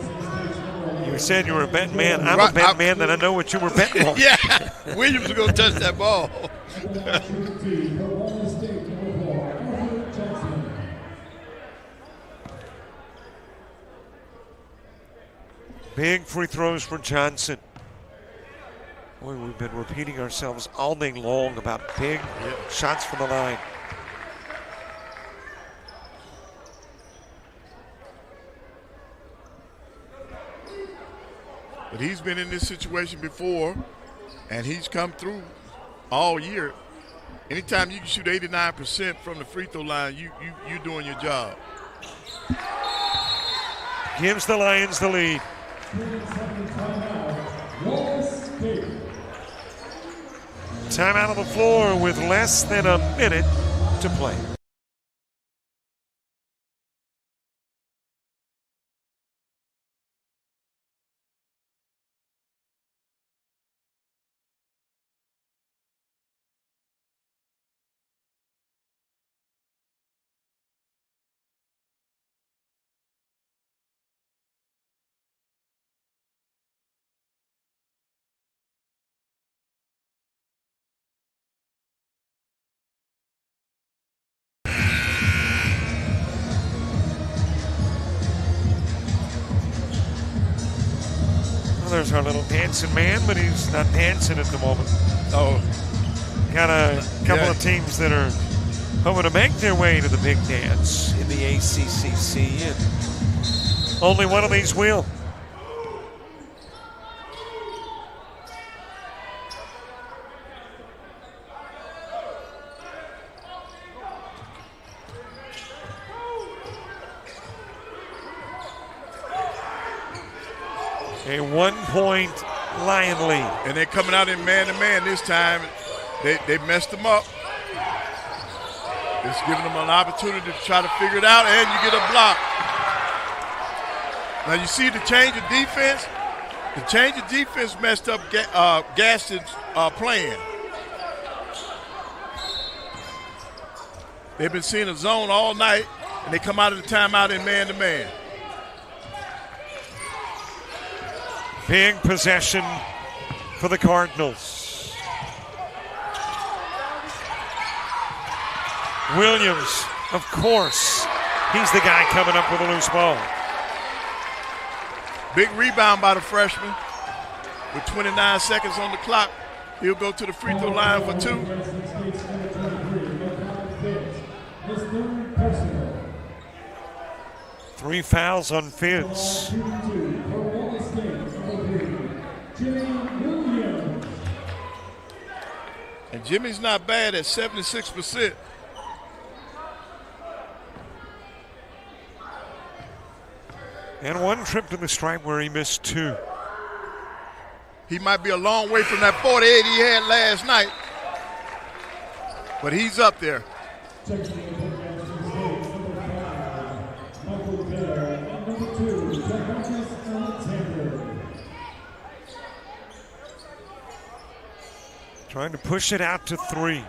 A: You said you were a betting man. I'm a betting man, then I know what you were betting on.
B: Yeah, Williams is going to touch that ball.
A: Big free throws for Johnson. Boy, we've been repeating ourselves all day long about big shots from the line.
B: But he's been in this situation before, and he's come through all year. Anytime you can shoot 89% from the free throw line, you're doing your job.
A: Gives the Lions the lead. Time out on the floor with less than a minute to play. There's our little dancing man, but he's not dancing at the moment.
B: Oh,
A: got a couple of teams that are hoping to make their way to the big dance in the ACCC, and only one of these will. A 1-point Lion lead.
B: And they're coming out in man-to-man this time. They messed them up. It's giving them an opportunity to try to figure it out, and you get a block. Now you see the change of defense? The change of defense messed up Gadsden's plan. They've been seeing a zone all night, and they come out of the timeout in man-to-man.
A: Big possession for the Cardinals. Williams, of course, he's the guy coming up with a loose ball.
B: Big rebound by the freshman. With 29 seconds on the clock, he'll go to the free throw line for 2.
A: Three fouls on Fitz.
B: And Jimmy's not bad at 76%.
A: And one trip to the stripe where he missed 2.
B: He might be a long way from that 48 he had last night, but he's up there.
A: Trying to push it out to 3.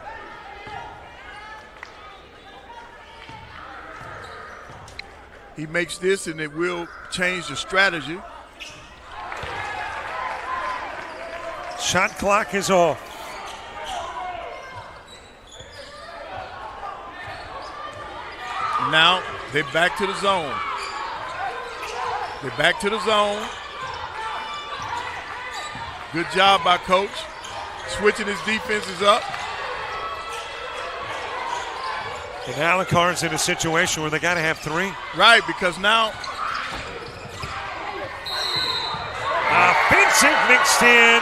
B: He makes this and it will change the strategy.
A: Shot clock is off.
B: Now they're back to the zone. They're back to the zone. Good job by Coach. switching his defenses up.
A: And now the Cards in a situation where they got to have 3.
B: Right, because now
A: offensive mixed in.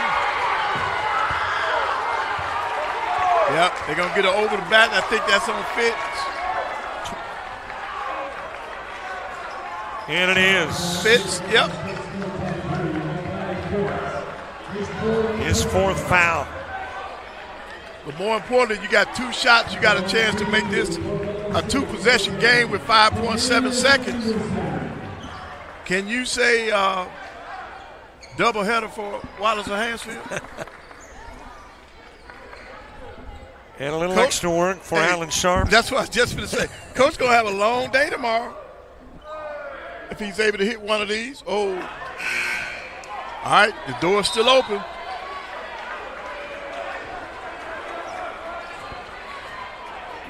B: Yep, they're going to get it over the back. I think that's on Fitz.
A: And it is.
B: Fitz, yep.
A: His 4th foul.
B: But more importantly, you got 2 shots. You got a chance to make this a 2-possession game with 5.7 seconds. Can you say doubleheader for Wallace or Hanceville?
A: And a little
B: Coach,
A: extra work for Alan Sharp.
B: That's what I was just going to say. Coach going to have a long day tomorrow if he's able to hit one of these. Oh. All right, the door's still open.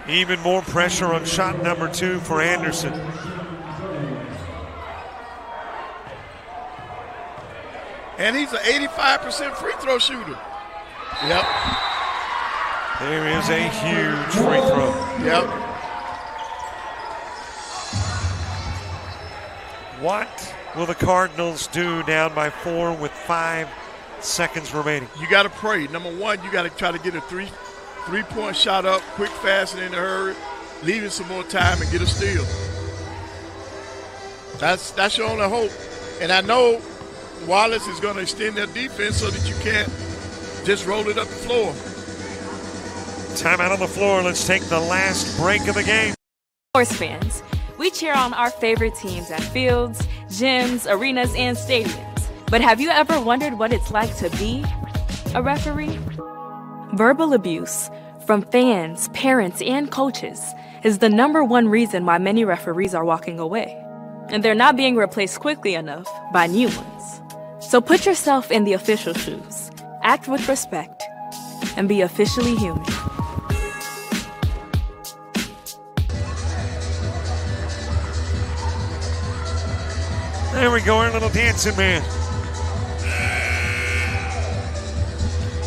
A: Even more pressure on shot number 2 for Anderson.
B: And he's an 85% free throw shooter. Yep.
A: There is a huge free throw.
B: Yep.
A: What will the Cardinals do down by 4 with 5 seconds remaining?
B: You got to pray. Number one, you got to try to get a three-point shot up, quick, fast, and in a hurry, leaving some more time and get a steal. That's your only hope. And I know Wallace is going to extend their defense so that you can't just roll it up the floor.
A: Timeout on the floor. Let's take the last break of the game.
C: Sports fans, we cheer on our favorite teams at fields, gyms, arenas, and stadiums. But have you ever wondered what it's like to be a referee? Verbal abuse from fans, parents, and coaches is the #1 reason why many referees are walking away. And they're not being replaced quickly enough by new ones. So put yourself in the official shoes, act with respect, and be officially human.
A: There we go, our little dancing man.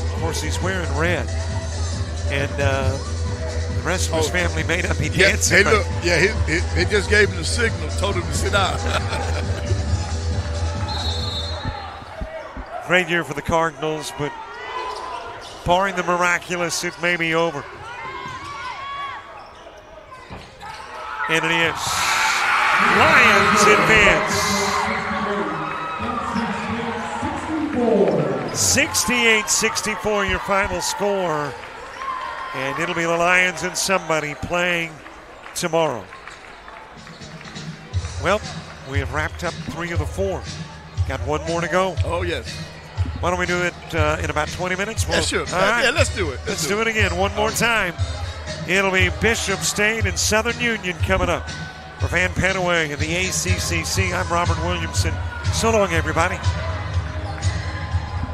A: Of course, he's wearing red. And the rest of his family may not be dancing.
B: They just gave him the signal, told him to sit down.
A: Great year for the Cardinals, but barring the miraculous, it may be over. And it is. Lions advance. 68-64 your final score. And it'll be the Lions and somebody playing tomorrow. Well, we have wrapped up 3 of the 4. Got 1 more to go.
B: Oh, yes.
A: Why don't we do it in about 20 minutes?
B: Yeah, sure.
A: All right.
B: Yeah, let's do it.
A: Let's do it again one more time. It'll be Bishop State and Southern Union coming up. For Van Panaway and the ACCC, I'm Robert Williamson. So long, everybody.